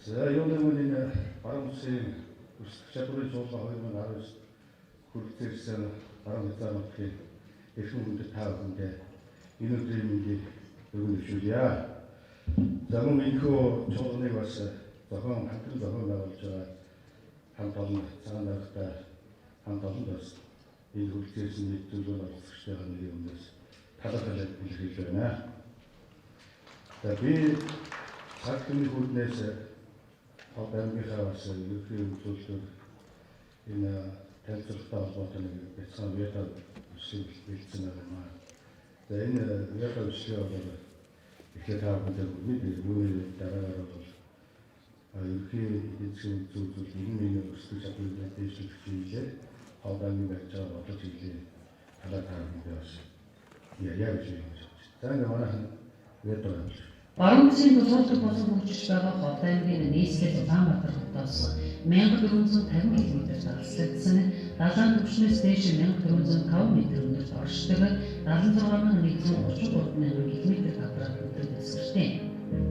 За юуны энэ баруун улсын өсөх чадварын чуулга 2019 хүртэлсэн баруун хязгаар нутгийн эрхэм хүндэт та бүхэндээ энэ өдрийн мэндийг өргөнүүлье. За мөн энэхүү чуулганыг бас хамтран зохион байгуулж байгаа хамт олон цагаан даргатай хамт олонд бас энэ хүртэлсэн нэг зүйлээр оролцогчдын нэрийн өмнөөс талархал илэрхийлж байна. За би цаг түмний хүрднээс Хавдангийнхаа бас ерөнхий зөвлөлөөр энэ танилцуулгатай холбоотой нэг бяцхан веб бичлэг бэлдсэн байна. За энэ веб бичлэг бол ихэнх та бүхэнд бидний юуны дараагаар бол ерөнхий эзэн зөвлөл нийгмийн өсвөр чадварыг дэвшүүлэх хэмжээ Хавдангийн байж байгаа бодож ирлээ. Талаархал бас яаж хийж. За энэ манайхан веб Баруун улсын тусгалтыг болон хөгжиж байгаа Ховдангийн нийслэл Улаанбаатар хотоос 1450 км далслагдсан 70 түвшнээс дээш 1405 м өндөрт оршдог 76133 км квадрат метр дэвсгэртэй.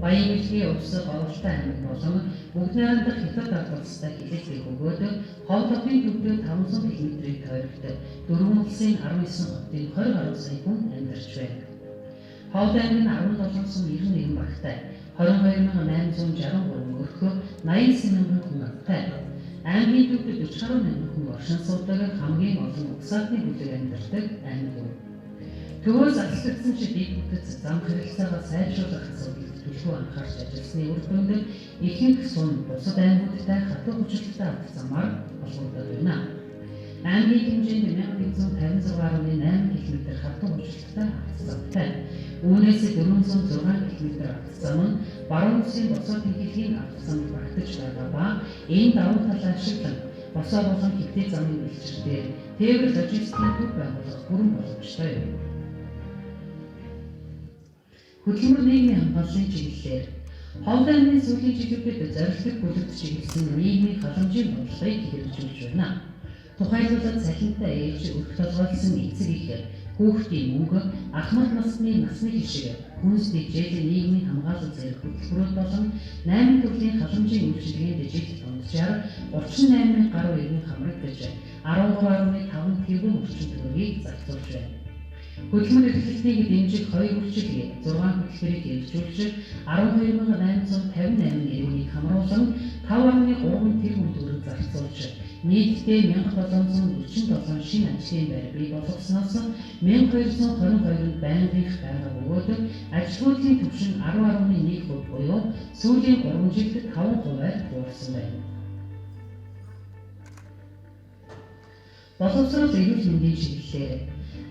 Баян хэлхий өвсө гололтой аймаг болон бүгд найрамдах хятад албастай хэлэлцгийг өгөөд Ховд хотын төвдөө 500 км-ийн тойрогт дөрвөн улсын 19 хотын 20 гаруй сая хүн амьдарч байна. Ховдангын 1791 багтай 22863 өрхөө 89 мянган хүн амтай. Аймгийн төвд 40 гаруй мянган хүн оршин суудаг хамгийн олон угсаатны бүлэг амьдардаг аймаг юм. Төвөөс алслагдсан ч дэг бүтэц зам харилцаагаа сайжруулах асуудалд төлөв анхаарч ажилласны үр дүнд ихэнх сум бусад аймагуудтай хатуу хүчилттэй авах замаар холбогдоод байна. Аймгийн хэмжээнд 1156.8 км хатуу хүчилттэй авах замтай. Үүнээс 406 км авах зам нь баруун улсын босоо тэнхээлийн авах замд багтаж байгаа ба энэ давуу талаа ашиглан босоо болон хэвтээ замын бэлчиртээр тээвэр логистикийн төв байгуулах бүрэн боломжтой юм. Хөдөлмөр нийгмийн хамгааллын чиглэлээр Ховдангын сүүлийн жилүүдэд зорилттой бүлэгт чиглэсэн нийгмийн халамжийн бодлогыг хэрэгжүүлж байна. Тухайлбал цахимтай ээлж өрх толгойлсон эцэг их хүүхдийн мөнгө, ахмад насны хишиг, хүнс дэжээлийн нийгмийн хамгаалал зэрэг хөтөлбөрүүд болон 8 төрлийн халамжийн үйлчилгээнд жил тунджаар 38 гаруй иргэн хамрагдаж 13.5 тэрбум орчим төгрөгийг зарцуулж байна. Хөдөлмөр эрхлэлтийг дэмжих 2 үйлчилгээ 6 хөтөлбөрийг хэрэгжүүлж 12,858 иргэнийг хамруулан 5.3 тэрбум төгрөг зарцуулж нийтдээ 1747 шинэ ажлын байр бий болгосноос 1222-нд байнгынх байгаа бөгөөд ажилгүйдлийн түвшин 10.1% буюу сүүлийн 3 жилд 5%-аар буурсан байна. Боловсрол эрүүл мэндийн чиглэлээр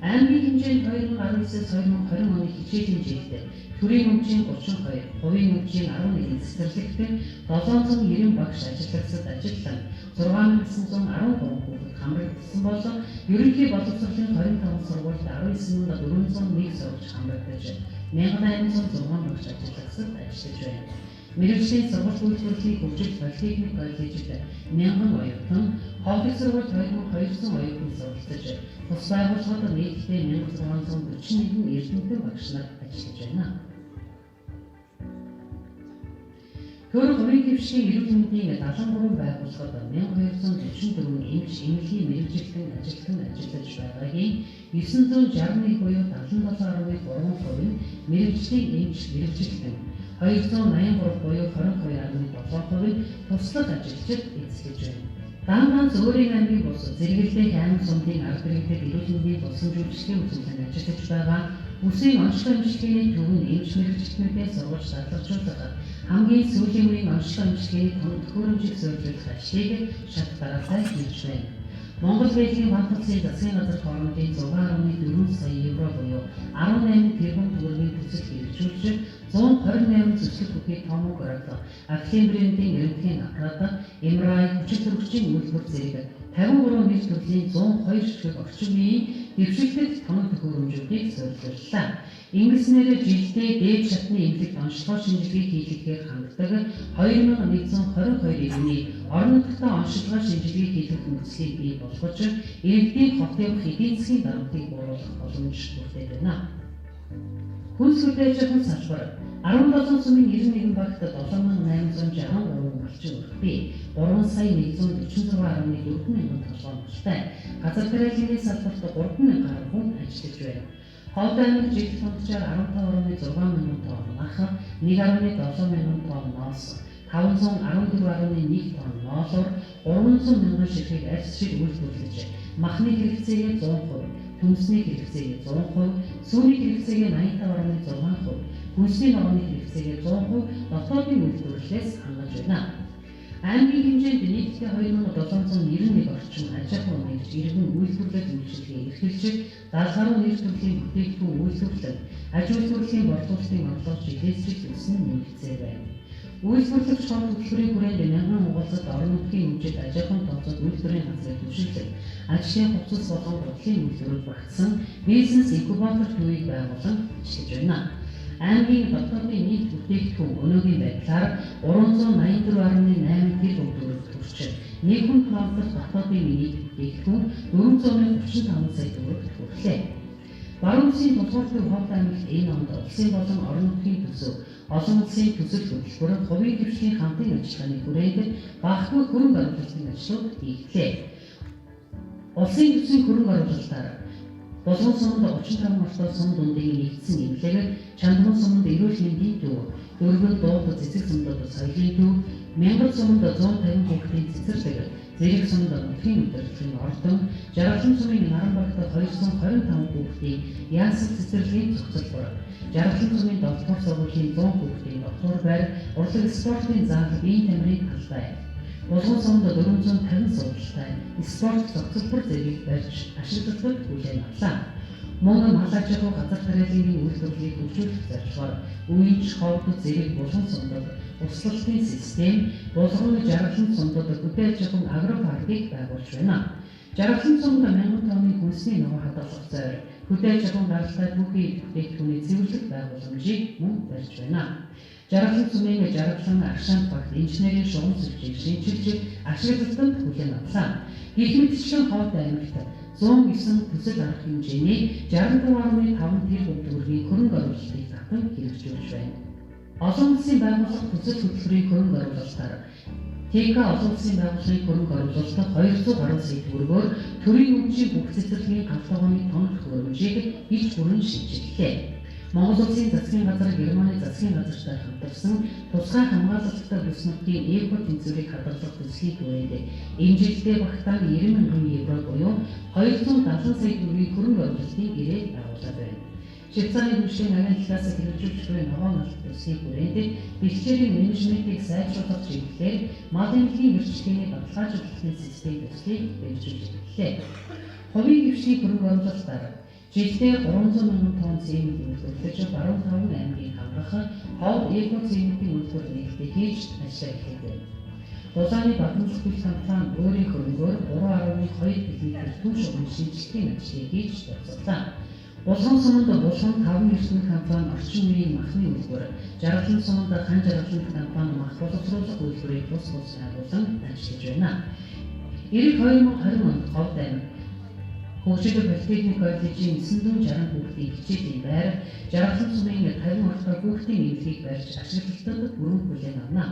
аймгийн хэмжээнд 2019-2020 оны хичээлийн жилд төрийн өмчийн 32, хувийн өмчийн 11 цэцэрлэгт 790 багш ажиллагчид ажиллан 6913 хүүхэд хамрагдсан болон ерөнхий боловсролын 25 сургуульд 19401 сурагч хамрагдаж 1806 багш ажиллагчид ажиллаж байна. Мэргэжлийн сургууль үйлдвэрлэлийн хөгжил политехник коллежид 1000 оюутан, хоолой сургуульд 2200 оюутан суралцаж, тус байгууллагад нийтдээ 1641 эрдэмтэн багш нар ажиллаж байна. Төр хувийн төвшгийн эрүүл мэндийн 73 байгууллагад 1244 эмч, эмнэлгийн мэргэжилтэн ажилтан ажиллаж байгаагийн 961 буюу 77.3% нь мэргэжлийн эмч мэргэжилтэн 283 буюу 22.7% нь туслах ажилчид эзлэж байна. Даанганц өөрийн аймгийн бус зэрэгэлдэх аймаг сумдын ард иргэдэд эрүүл мэндийн болсон жүжигчдийн үзүүлэлт ажиллаж байгаа үсгийн онцлог эмчилгээний төвийн эмч мэргэжилтнүүдээс сургууль шалгажуулах хамгийн сүүлийн үеийн онцлог эмчилгээний төхөөрөмжийг зөвлөх ажлыг шат дараалал хийж байна. Монгол Бэлгийн банк улсын засгийн газар хоорондын 6.4 сая евро буюу 18 тэрбум төгрөгийн төсөл хэрэгжүүлж 128 зөвлөлт бүхий томограф, Афлин брендийн эрдэмтний аппарат, MRI хүчит төрөгчийн үйлдвэр зэрэг 53 нийт төрлийн 102 ширхэг орчин үеийн дэвшилтэд тоног төхөөрөмжүүдийг суурилууллаа. Ингэснээр жилдээ дээд шатны эмнэлэгт онцлог шинжилгээг хийлгэхээр ханддаг 2122 иргэний орон нутгад онцлог шинжилгээг хийх нөхцөлийг бий болгож иргэдийн хот явах эдийн засгийн дарамтыг бууруулах боломж бүрдээд байна. Хүнс хүлээж авах салбар 17 сумын 91 багт 7863 би 3,146,4 мянган толгойностой газар тариаллын салбарт 3,000 гаруй хүн ажиллаж байна. Ховд аймаг жижиг дундчаар 15,6 мянган тонн ах, 1,7 мянган тонн ноос, 514,1 тонн ноолоор 300 мянган ширхэг арьс шиг үйлдвэрлэж, махны хэрэгцээгээ 100%, төмсний хэрэгцээгээ 100%, сүүний хэрэгцээгээ 85,6%, хүнсний ногооны хэрэгцээгээ 100% дотоодын үйлдвэрлэлээс хангаж байна. Аймгийн хэмжээнд нийтдээ 2791 орчим аж ахуй нэгж иргэн үйлдвэрлэл үйлчилгээ эрхэлж, 70 гаруй нэр төрлийн бүтээгдэхүүн үйлдвэрлэн, аж үйлдвэрлэлийн борлуулалтын орлого жилээс жил өснө нэмэгдсэн байна. Үйлдвэрлэгч хол хөтөлбөрийн хүрээнд мянган уулзалт орон нутгийн хэмжээнд аж ахуйн тооцоод үйлдвэрийн газрыг төвшүүлэн, ажлын хувцас болон бодлогын үйлдвэрүүд багтсан бизнес инкубатор төвийг байгуулан ажиллаж байна. Аймгийн дотоодын нийт бүтээгдэхүүн өнөөгийн байдлаар 384,8 тэрбум төгрөг хүрч, нэг хүн тоолох дотоодын нийт бүтээгдэхүүн 435 сая төгрөгт хүрлээ. Баруун улсын тулгуур төв Ховд аймагт энэ онд улсын болон орон нутгийн төсөв, олон улсын төсөл хөтөлбөр, хувийн хвшлийн хамтын ажиллагааны хүрээнд багагүй хөрөнгө оруулалтын ажлууд хийгдлээ. Улсын төсвийн хөрөнгө оруулалтаар Болгон суманд 35 мартаа сум дундын нэгдсэн эмнэлэг, Чандман суманд эрүүл мэндийн төв, Дөрвөн дууд цэцэг сумдад соёлын төв, Мянган суманд 150 хүүхдийн цэцэрлэг, Зэрэг суманд нутгийн удирдлагын ордон, Жаргалан сумын Наранбагт 225 хүүхдийн яасан цэцэрлэгийн цогцлбор, Жаргалан сумын 7 дугаар сургуулийн 100 хүүхдийн доктор байр, урлаг спортын зал, биеийн тамирын талбай, Болгон суманд 450 сургалттай спорт цогцлбор зэргийг барьж ашиглалтад хүлээн авлаа. Мөн мал аж ахуй газар тариаллын үйлдвэрлэлийг хөгжүүлэх зорилгоор Үеийнч Ховд Зэрэг Болгон сумдад услалтын систем, Болгон Жаргалан сумдад бүтээл аж ахуйн агропаркийг байгуулж байна. Жаргалан сумд 1000 тонны хүнсний ногоо хадгалах зойр, бүтээл аж ахуйн гаралтай түүхий бүтээгдэхүүний цэвэрлэх байгууламжийг мөн барьж байна. Жаргалан сумын Жаргалан Агшаант багт инженерийн шугам сүлжээг шинжилж ашиглалтанд хүлээн авлаа. Гэх мэтчлэн Ховд аймагт 109 төсөл арга хэмжээний 64,5 тэрбум төгрөгийн хөрөнгө оруулалтыг татан хэрэгжүүлж байна. Олон улсын байгууллага төсөл хөтөлбөрийн хөрөнгө оруулалтаар ТК олон улсын байгууллагын хөрөнгө оруулалт 200 гаруй сая төгрөгөөр төрийн өмчийн бүх цэцэрлэгийн галтгооны тоног хөрөмжийг иж бүрэн шинжиллээ. Монгол Улсын засгийн газар Германы засгийн газартай хамтарсан тусгай хамгаалалттай бүснүүдийн эко тэнцвэрийг хадгалах төслийн хүрээнд энэ жилдээ багтаал 90 мянган евро буюу 270 сая төгрөгийн хөрөнгө оруулалтын гэрээ байгуулад байна. Швейцарын хөгжлийн агентлагаас хэрэгжүүлж буй ногоон алт төслийн хүрээнд бэлчээрийн менежментийг сайжруулах чиглэлээр мал эмнэлгийн эрчилгээний баталгаажуулалтын систем төслийг хэрэгжүүлж эхэллээ. Хувийн хвшлийн хөрөнгө оруулалтаар жилдээ 300 мянган тонн цемент үйлдвэрлэж, баруун таван аймгийг хамгаах Ховд эко цементийн үйлдвэр нээлттэй хийж ажиллаж эхэлдэг. Дулааны Бадамжлах бүс компани өөрийн хөрөнгөөр 3.2 км түн шугам шинжилгээний ажлыг хийж дуусгарлаа. Болгон суманд Булган 5 эрдэнэ компани орчин үеийн махны үйлдвэр, Жаргалан суманд Хан Жаргалан компани мах боловсруулах үйлдвэрийг бус байгуулан ажиллаж байна. Ирэх 2020 онд Ховд аймаг Хөгжил политехник коллежийн 960 хүүхдийн хичээлийн байр, Жаргалан сумын 50 ортой хүүхдийн эмнэлгийг барьж ашиглалтад бүрэн хүлээн авна.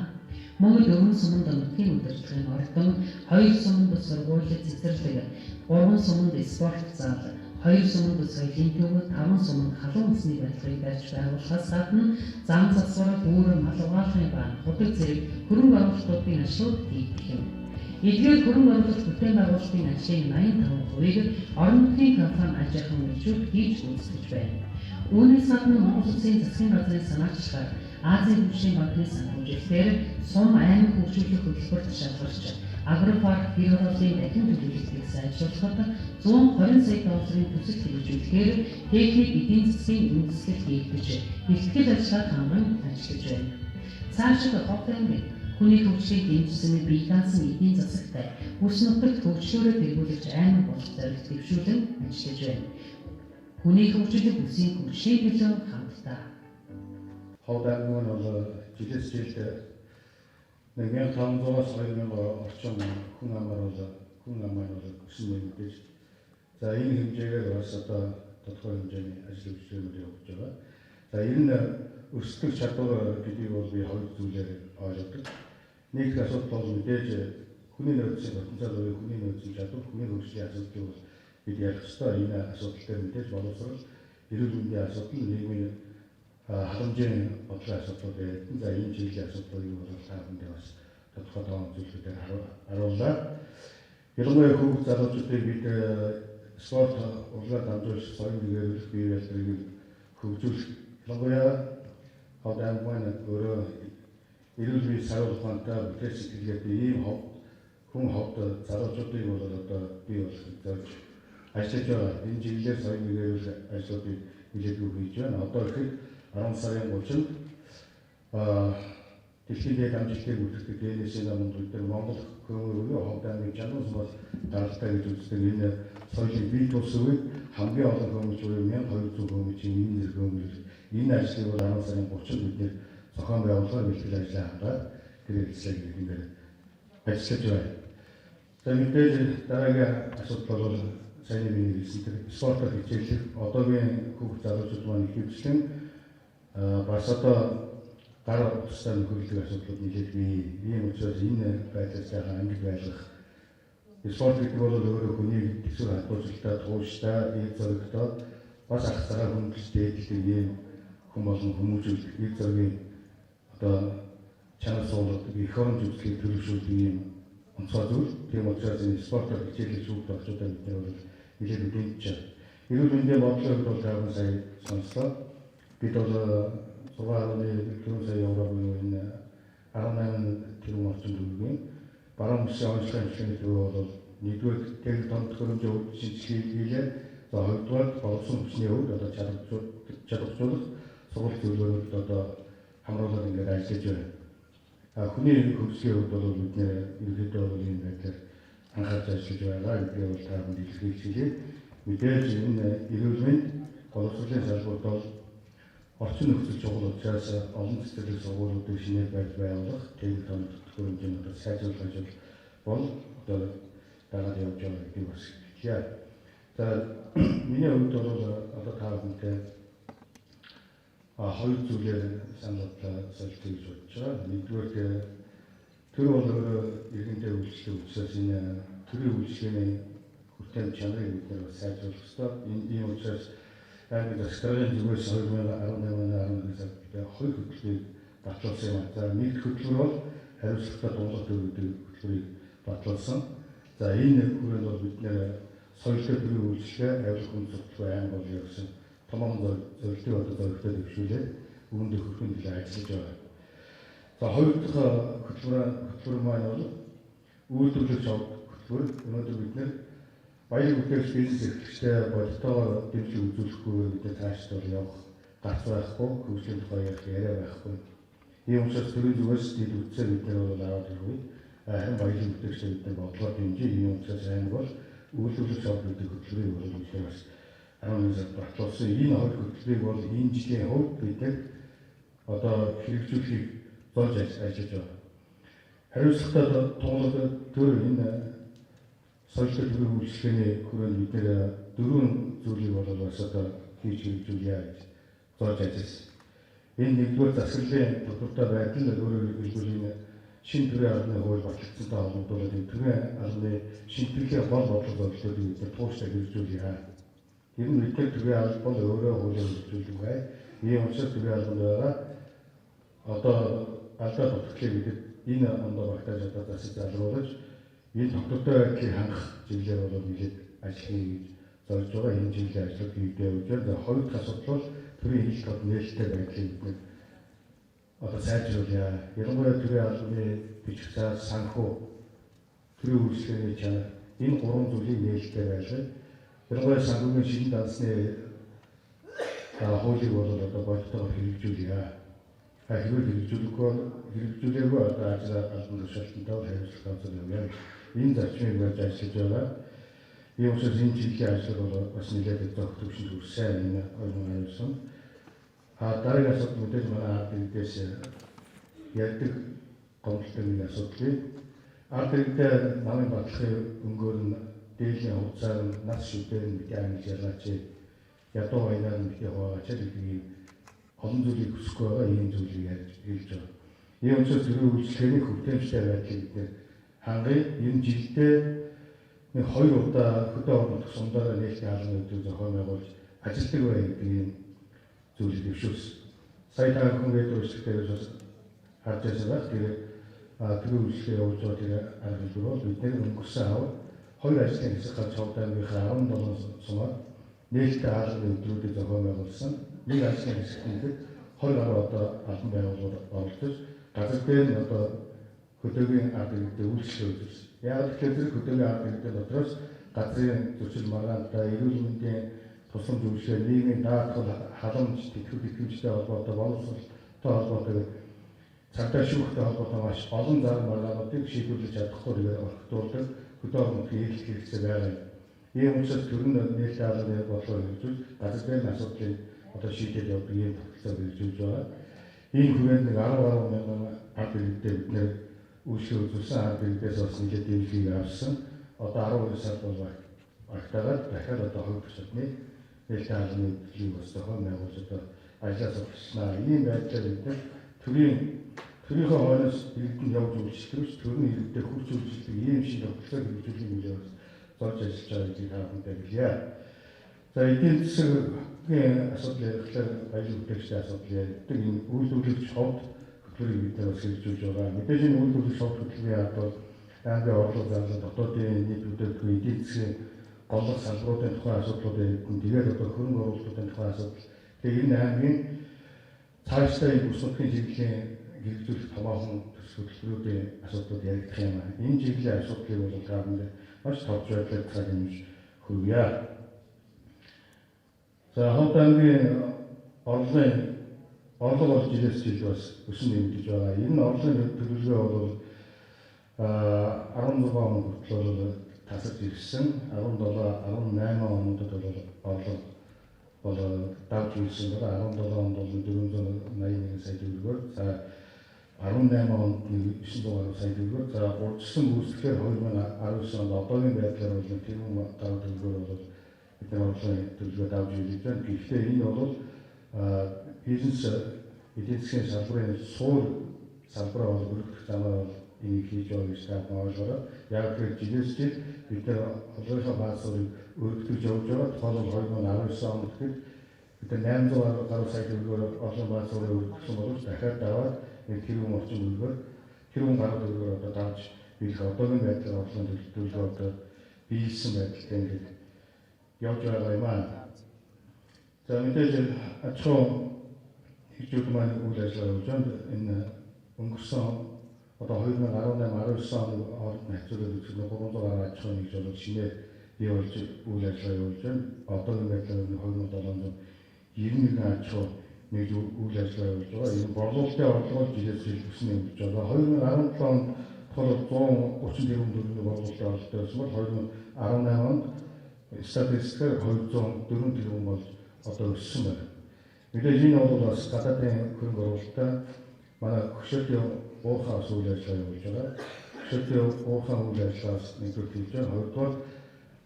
Мөн 4 суманд нутгийн удирдлагын ордон, 2 суманд сургууль цэцэрлэг, 3 суманд спорт зал, 2 суманд соёлын төв, 5 суманд халуун усны барилгыг барьж байгуулахаас гадна зам засвар, бүр, мал угаалгын баан, худаг зэрэг хөрөнгө оруулалтуудын ажлууд хийгдэх юм. Эдгээр хөрөнгө оруулалт бүтээн байгуулалтын ажлын 85%-ийг орон нутгийн компани аж ахуйн үйлчилгээ хийж үүсгэж байна. Үүнээс гадна Монгол Улсын засгийн газрын санаачлагаар Азийн хөгжлийн банкны санхүүжилтээр сум аймаг хөгжүүлэх хөтөлбөрт шалгарч агропарк гэр оролцооны дахин төлөвлөлтийг сайжруулахад 120 сая долларын төсөл хэрэгжүүлэхээр техник эдийн засгийн үндэслэл хийгдэж бэлтгэл ажиллагаа ханган ажиллаж байна. Цаашид Ховд аймаг хүний хөгжлийг дэмжсэн бие даасан эдийн засагтай бүс нутагт хөгжлөөрөө тэргүүлж аймаг болох зорилт дэвшүүлэн ажиллаж байна. Хүний хөгжлийн бүсийн хөгжлийн төлөө хамтдаа Ховд аймаг нь бол жилээс жилд 1500-аас 2000 орчим хүн амаар өссөн юм гэж. За энэ хэмжээгээр бас одоо тодорхой хэмжээний ажил үйлчлэгүүд явуулж байгаа. За энэ өсөлт чадвар гэдгийг бол би хоёр зүйлээр ойлгодог. Нэг их асуудал бол мэдээж хүний нөөцийн потенциал буюу хүний нөөцийн чадвар, хүний хөгжлийн асуудлыг бол бид ярих ёстой. Энэ асуудал дээр мэдээж боловсрол, эрүүл мэндийн асуудал, нийгмийн халамжийн бодлогын асуудал байдаг. За энэ чиглэлийн асуудлыг бол та бүхэндээ бас тодорхой тоон зүйлүүдээр харууллаа. Ялангуяа хүүхд залуучуудыг бид спорт урлагаар дамжуулж соёл нэгээрүүлэх, бие даалгаврыг хөгжүүлэх, ялангуяа хот аймаг маань өөрөө эрүүл мэндийн сар ухаантай бүтэц сэтгэлгээд ийм хүн хот залуучуудыг бол одоо бий болгохыг зорж ажиллаж байгаа. Энэ чиглэлээр соёл нэгээрүүлэх ажлуудыг нэлээдгүй хийж байна. Одоо ихэд 10 сарын 30-нд дэлхийн дээд амжилтыг үүсгэх ДНС-ийн намд бид нар Монгол хөрөнгө хот аймгийн Жануус бол гаралтай гэж үздэг энэ соёлыг бий тусвыг хамгийн олон хүмүүс буюу 1200 хүмүүсийн энэ хүмүүс энэ ажлыг бол 10 сарын 30-нд бид нэр зохион байгуулалт бэлтгэл ажлаа хангаад тэр хэлцээг нэгээр ажиллаж байна. За мэдээж дараагийн асуудал бол сайн миний хэлсэн спортоор хичээлэх одоогийн хүүхд залуучууд маань ихэвчлэн бас одоо гар утастай нөхөрлөг асуудлууд нэлээд бий. Ийм учраас энэ байдлаас яахан ангид байлгах. Спорт гэдэг бол өөрөө хүний төсвөр хадгалалтаа, тууштай, ийг зоригтой бас ах цагаар хөндлөж дээдлэх ийм хүн болон хүмүүжүүлэх ийг зоригийн одоо чанар суулгадаг их оромж үзлийг төлөвшүүлдэг ийм онцгой зүйл. Тийм учраас энэ спортоор хичээлэх шүүх болчтой бид нар бол нэлээд үдэнэж байна. Эрүүл мэндийн бодлогыг бол таван сая сонслоо. Бид бол 6.4 сая евро буюу энэ 18 тэрбум орчим төгрөгийн баруун бүсийн онцлог хэмжээний төгрөг бол нэгдүгээр техник томт хөрөмжийн хувьд шинжилгээ хийлээ. За хоёрдугаар болсон хүчний хувьд одоо чадваржуулах сургалт зөвлөгөөнүүд одоо хамруулаад ингээд ажиллаж байна. Хүний хөгжлийн хувьд бол бид нэр ерөнхийдөө бол энэ байдлаар анхаарч ажиллаж байгаа. Эндээ бол та бүхэн илэрхийлж хэлээ. Мэдээж энэ эрүүл мэнд боловсролын салбарт бол орчин нөхцөл чухал учраас олон цэцэрлэг сургуулиудыг шинээр байгуулах, техник томт хөрөмжийн одоо сайжруулах ажил бол одоо дагаад явж байгаа гэдэг бас хэлье. За миний хувьд бол одоо та бүхэнтэй хоёр зүйлээр санал солилцох гэж бодож байгаа. Нэгдүгээр төр бол иргэнтэй үйлчлэг учраас энэ төрийн үйлчлэгийн хүртээн чанарыг бид нар сайжруулах ёстой. Ийм учраас аймаг засгийн зүгээс 2018-11 онд хоёр хөтөлбөрийг батлуулсан юм. За нэг хөтөлбөр бол хариуцлагатай дуулах төлөвлөлтийг хөтөлбөрийг батлуулсан. За энэ хүрээнд бол бид нэр соёлтой төрийн үйлчлэгээ авилга хүн зөвлөгөө аймаг бол явсан томоохон зөвлөлтийг одоо зөвлөлтөд өвшүүлээд үүнд хүрхэн төлөө ажиллаж байгаа. За хоёр дахь хөтөлбөр маань бол үйлдвэрлэгч хөтөлбөр. Өнөөдөр бид нэр баялаг бүтээгч бизнес эрхлэгчтэй болтойгоор дэмжиж үзүүлэхгүй бид цаашд бол явах гарц байхгүй, хөгжлийн тухай ярих яриа байхгүй. Ийм учраас төрийн зүгээс дэд үтсээр бид нар бол аваад ирвэ. Харин баялаг бүтээгчтэй бид нар бодлого дэмжиж ийм учраас аймаг бол үйлдвэрлэгч гэдэг хөтөлбөрийг бол үнэхээр бас 11 сард батлуулсан. Энэ хоёр хөтөлбөрийг бол энэ жилийн хувьд бид нар одоо хэрэгжүүлэхийг зорж ажиллаж байгаа. Хариуцлагатай туулах төр энэ соёлтой төрийн үйлчлэгээний хүрээнд бид нэр дөрвөн зүйлийг бол бас одоо хийж хэрэгжүүлье гэж зорж ажилласан. Энэ нэгдүгээр засаглалын тодорхой байдал өөрөөр хэлбэл энэ шинэ төрийн албаны хууль батлагдсантай холбогдуулаад энэ төрийн албаны шинжилгээ гол бодлого зорилтуудыг бид нар тууштай хэрэгжүүлье. Ер нь бид төрийн алба бол өөрөө хуулиар хэрэгжүүлдэг бай. Ийм учраас төрийн албанд байгаа одоо алдаа тогтолцоог бид энэ ондоо багтааж одоо засаж залруулж энэ тогтвортой байдлыг хангах чиглэлээр бол нэлээд ажил хийж зорж байгаа. Энэ чиглэлийн ажлууд хийгдээ явж байна. Хоёр дахь асуудал бол төрийн хил тод нээлттэй байдлыг бид одоо сайжруулъя. Ялангуяа төрийн албаны бичиг цаас, санхүү, төрийн үйлчлэгээний чанар энэ гурван зүйлийг нээлттэй байлгах. Ялангуяа санхүүгийн шинэ дансны хуулийг бол одоо бодтойгоор хэрэгжүүлье. Хэрвээ хэрэгжүүлээгүй одоо ажил албан тушаалтантай хариуцлагатай явъя. Энэ зарчмыг барьж ажиллаж байгаа. Ийм учраас энэ чиглэлийн ажил бол бас нэлээд зөв төвшөнд хүрсэн энэ 2019 дараагийн асуудал мэдээж манай ард иргэдээс ярьдаг гомдолтой нэг асуудал. Ард иргэдээ намын батлахын өнгөөр нь дээдлийн хугацаар нь нас шүдээр нь битээ ангиж ялгаач. Ядуу баянаар нь битээ хуваач гэдэг ийм олон зүйлийг хүсэхгүй байгаа ийм зүйлийг ярьж хэлж байгаа. Ийм учраас төрийн үйлчлэгээний хүртээмжтэй байдлыг бид нэр хангая. Энэ жилдээ нэг 2 удаа хөдөө орон тусламжаараа нээлттэй хаалганы өдрийг зохион байгуулж ажилтдаг бай гэдэг ийм зүйлийг дэвшүүлсэн. Сая та бүхэн үйлчлэгчдээс бас харж байгаа. Тэгээд төрийн үйлчлэгээ явуулж байгаа тэр арга хэлбэр бол бид нэр өнгөрсөн хав 2 ажлын хэсэг гарч Ховдангийнхаа 17 сумаар нээлттэй хаалганы өдрүүдийг зохион байгуулсан. Нэг ажлын хэсэгт 20 гаруй одоо албан байгууллагууд оролцож газар дээр нь одоо хөдөөгийн арга хэлбэртэй үйлчлэл үзүүлсэн. Яг тэгэхээр хөдөөгийн арга хэлбэр дотроос газрын зөрчил маргаантай, эрүүл мэндийн тусламж үйлчлэл, нийгмийн даатгал, халамж, тэтгэврийн итгэмжтэй холбоотой, боловсролтой холбоотой, цагдаа шүүхтэй холбоотой маш олон зарим маргаануудыг шийдвэрлэж чадахгүй орхитуулдаг хөдөө орон нутгийн эрхлэх хэрэгцээ байгаа. Ийм учраас төрийн нээлттэй хаалганы бодлогыг хэрэгжүүл газар дээр нь асуудлыг одоо шийдэж явдаг ийм тогтолцоо хэрэгжүүлж байгаа. Ийм хүрээнд нэг 10 гаруй мянган арга хэлбэртэй бид нэр үйлчлэл үзүүлсэн арга хэлбэрээс бас нэлээд дэмжлэг авсан. Одоо 12 сар бол багтаагаад дахиад одоо 2 сарны нээлттэй хаалганы өдрийг бас зохион байгуулж одоо ажиллаж сурталчилнаа. Ийм байдлаар бид нэр төрийнхөө хойноос иргэдэнд явж үйлчлэгч төрийн иргэдэд хүч үйлчлдэг ийм шиг тогтолцоо хэрэгжүүлэх юм гэж зорж ажиллаж байгаа гэдгийг харамтай гэлээ. За эдийн засгийн асуудал ярихлаар баялаг бүтээгчдийн асуудал ярьдаг энэ үйлдвэрлэгч ховд хөтөлбөрийг бид бас хэрэгжүүлж байгаа. Мэдээж энэ үйлдвэрлэгч ховд хөтөлбөрийн ард бол аймгийн орлого зарлал, дотоодын нийт бүтээгдэхүүн, эдийн засгийн голлох салбаруудын тухайн асуудлууд яригдсан. Тэгээд одоо хөрөнгө оруулалтын тухайн асуудал. Тэгээд энэ аймгийн цаашдаа энэ бүс нутгийн чиглэлийн хэрэгжүүлэх томоохон төсөв хөтөлбөрүүдийн асуудлууд яригдах юм. Энэ чиглэлийн асуудлыг бол таамаг маш товч байдлаар цаг хэмж хүргье. За Ховдангийн орлого бол жилээс жил бас өсөн нэмэгдэж байгаа. Энэ орлогын төлөвлөгөө бол 16 он хүртэл тасалж ирсэн. 17-18 онуудад бол орлого бол давж ирсэн байна. 17 онд бол 481 сая төгрөгөөр, за 18 онд 900 сая төгрөгөөр, за урьдчилан гүйцэтгэхээр 2019 онд одоогийн байдлаар бол тэрүүн даваа төгрөгөөр бол бид нар орлогын төлөвлөгөө давж ирж байна. Гэхдээ энэ бол бизнес эдийн засгийн салбарын суур салбараа бол өргөх замаар бол энийг хийж байгаа гэж таамаг ойлгоорой. Яг тэр жилээс жил бид нар орлогын баазыг өргөдөж явж байгаа. Тухайлбал 2019 онд бид нар 800 гаруй сая төгрөгөөр орлогын баазыг өргөсөн боловч дахиад даваад тэрүүн орчин төлөвлөгөөр тэрүүн гаруй төгрөгөөр одоо давж ирэх одоогийн байдлаар орлогын төлөвлөгөө одоо биелсэн байдалтай ингээд явж байгаа юм аа. За мэдээж аж ахуй хэрэгжүүлэлт маань үйл ажиллагаа явуулж байна. Энэ өнгөрсөн одоо 2018-19 оны хооронд хацуулаад үзэх 300 гаруй аж ахуй нэгж бол шинээр бий болж үйл ажиллагаа явуулж байна. Одоогийн байдлаар 2791 аж ахуй нэгж үйл ажиллагаа явуулж байгаа. Энэ борлуулалтын орлого жилээс жил өснө нэмж байгаа. 2017 онд болохоор 130 тэрбум төгрөгийн борлуулалтын орлого байсан бол 2018 онд статистикээр 204 тэрбум бол одоо өссөн байна. Мэдээж энэ бол бас гадаадын хөрөнгө оруулалттай манай хөшөөтийн уурхай үйл ажиллагаа явуулж байгаа. Хөшөөтийн уурхай үйл ажиллагаас нэгдүгээр хийж байгаа. Хоёрдугаар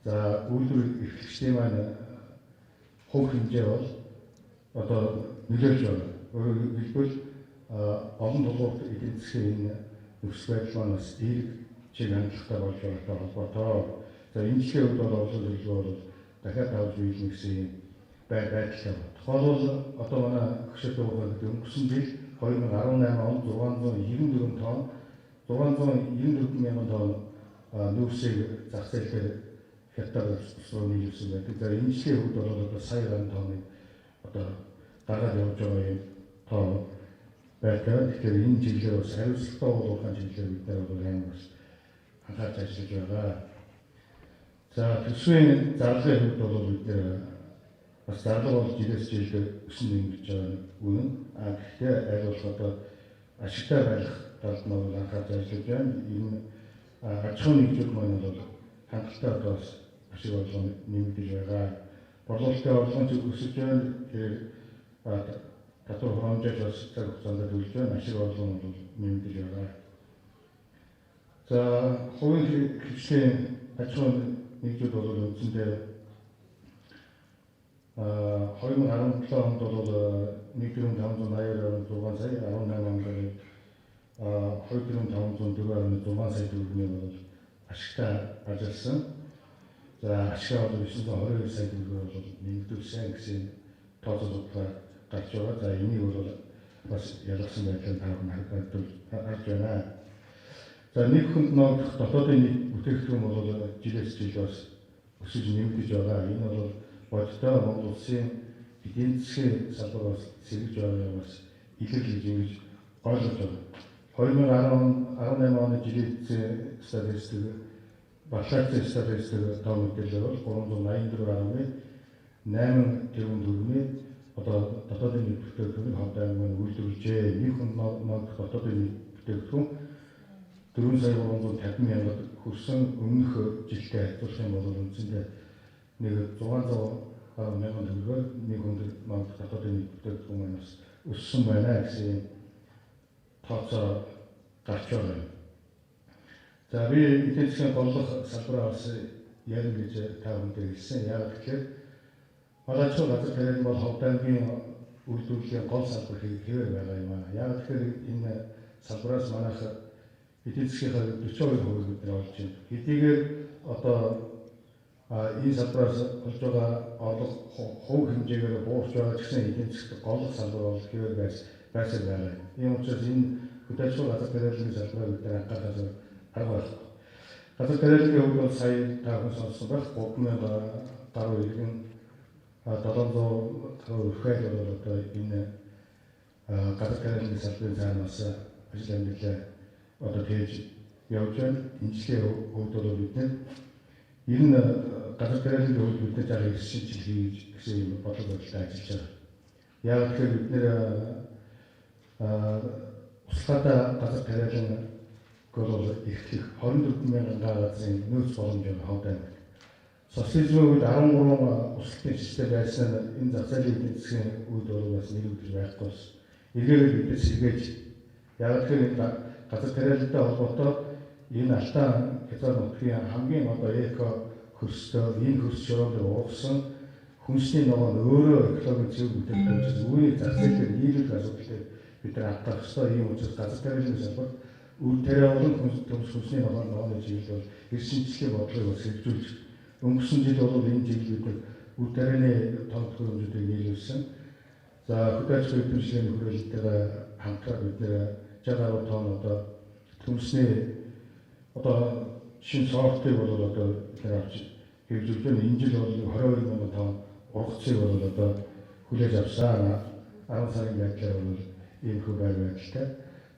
за үйлдвэр эрхлэгчдийн маань хувь хэмжээ бол одоо нөлөөлж байна. Өөрөөр хэлбэл олон тулгуурт эдийн засгийн энэ нөхцөл байдал маань бас эерэг чиг хандлагатай болж байгаатай холбоотой. За энэ жилийн үед бол орлогын төлөвлөгөө бол дахиад давж биелнэ гэсэн юм байдалтай байна. Тухайлбал одоо манай хөшөөтийн уурхай өнгөрсөн жил 2018 онд 694 тонн 694 мянган тонн нүүрсийг зах зээл дээр хятад руу нийлүүлсэн байдаг. За энэ жилийн үед бол одоо сая гаруй тонныг одоо гаргаад явж байгаа юм тоо байдаг. Тэгэхээр энэ жилээр бас хариуцлагатай уулуурхайн чиглэлээр бид нар бол амар бас анхаарч ажиллаж байгаа. За төсвийн зарлагын хувьд бол бид нар бас зарлага бол жилээс жилд өсөн нэмж байгаа үнэн. Гэхдээ аль болох одоо ашигтай байх талд нь бол анхаарч ажиллаж байна. Энэ аж ахуйн нэгжүүд маань бол хангалттай одоо бас ашиг орлого нэмэгдэж байгаа. Борлуулалтын орлогын зөв өсөж байна. Тэгэхээр татвар хэмжээж бас цаг хугацаанд төлж байна. Ашиг орлого нь бол нэмэгдэж байгаа. За хувийн хөгжлийн аж ахуйн нэгжүүд бол үндсэндээ 2017 онд бол 1,586 сая, 18 онд 2,504,6 сая төгрөгийн бол ашигтай ажилласан. За ашигтай бол 922 сая төгрөг бол нэмэгдүүлсэн гэсэн тооцоо судалгаа гарч байгаа. За энийг бол бас ялгсан байдлаар харж байна. За нэг хүнд ногдох дотоодын нийт бүтээгдэхүүн бол жилээс жил бас өсөж нэмэгдэж байгаа. Энэ бол бодиттой Монгол улсын эдийн засгийн салбар бас сэргэж байгаа бас илэрл гэж ингэж ойлгож байна. 2018 оны жилийн статистик батлагдсан статистик тоо мэдээлэл бол 384.8 тэрбум төгрөгийн одоо дотоодын нийт бүтээгдэхүүнийг хамтдаа үйлдвэрлэжээ. Нэг хүнд ногдох дотоодын нийт бүтээгдэхүүн 4 сая 350 мянгад хүрсэн. Өмнөх жилдээ харьцуулах юм бол үндсэндээ нэг 600 мянган төгрөгөөр нэг хүнд ногдох дотоодын нийт бүтээгдэхүүн маань өссөн байна гэсэн тооцоо гарч байна. За би эдийн засгийн голлох салбараа бас ярих гэж та бүхэнд хэлсэн. Яг тэгэхээр Малайчуу газар тариалан бол Ховд аймгийн үйлдвэрлэлийн гол салбар хэвээр байгаа юм аа. Яг тэгэхээр энэ салбараас манайх эдийн засгийнхаа 42% бид олж байна. Хэдийгээр одоо энэ салбараас олж байгаа орлого хувь хэмжээгээр буурч байгаа ч гэсэн эдийн засгийн голлох салбар бол хэвээр байсаар байна. Ийм учраас энэ хөдөлгөөн газар тариаллын салбараа бид анхаарах арга байна. Газар тариаллын хувьд бол сая та бүхэн сонссон байх 3,000 гаруй иргэн 700 гаруй үрхэл бол одоо энэ газар тариаллын салбарын цаанаас ажил амьдралаа одоо тэгж явж байна. Инженерийн хувьд бол бид энэ газар тариаллын хувьд бид жаа ирсэн хийж гэсэн юм бодлого бодолтой ажиллаж байгаа. Яг тэгэхээр бид нэр услахада газар тариалан гол ихтгэх 24,000 газрын нөөц боломжтой Ховд аймаг. Социализмын үед 13 услалтын систем байсан энэ зах зээлийн эдийн засгийн үед бол бас нэгдэж байхгүй бас эргээгээ бид сэргээж яг тэгэхээр газар тариалантай холбоотой энэ алтан хязгаар нутгийн хамгийн одоо эко хөрстэй энэ хөрс шороонд уурсан хүнсний ногоо нь өөрөө экологийн зөв бүтээгдэхүүн үүнийг зах зээлээр нийлүүлэх асуудал бид анхаарах ёстой. Ийм учраас газар тариаллын салбар үр тариа болон хүнсний ногооны чиглэл бол эрсэнчлийн бодлогыг бас хэрэгжүүлж өнгөрсөн жил бол энэ жил бид үр тарианы тоног хөрөмжүүдийг нийлүүлсэн. За хөдөлгөөний хөдөлгөөний хүрээлэлтэйгээ хамтран бид 60 гаруй тонн одоо хүнсний одоо шинэ сорттыг бол одоо бид авч хэрэгжүүлж байна. Энэ жил бол 22,000 тонн ургацыг бол одоо хүлээж авсан. 10 сарын байдлаар бол ийм хөв байдалтай.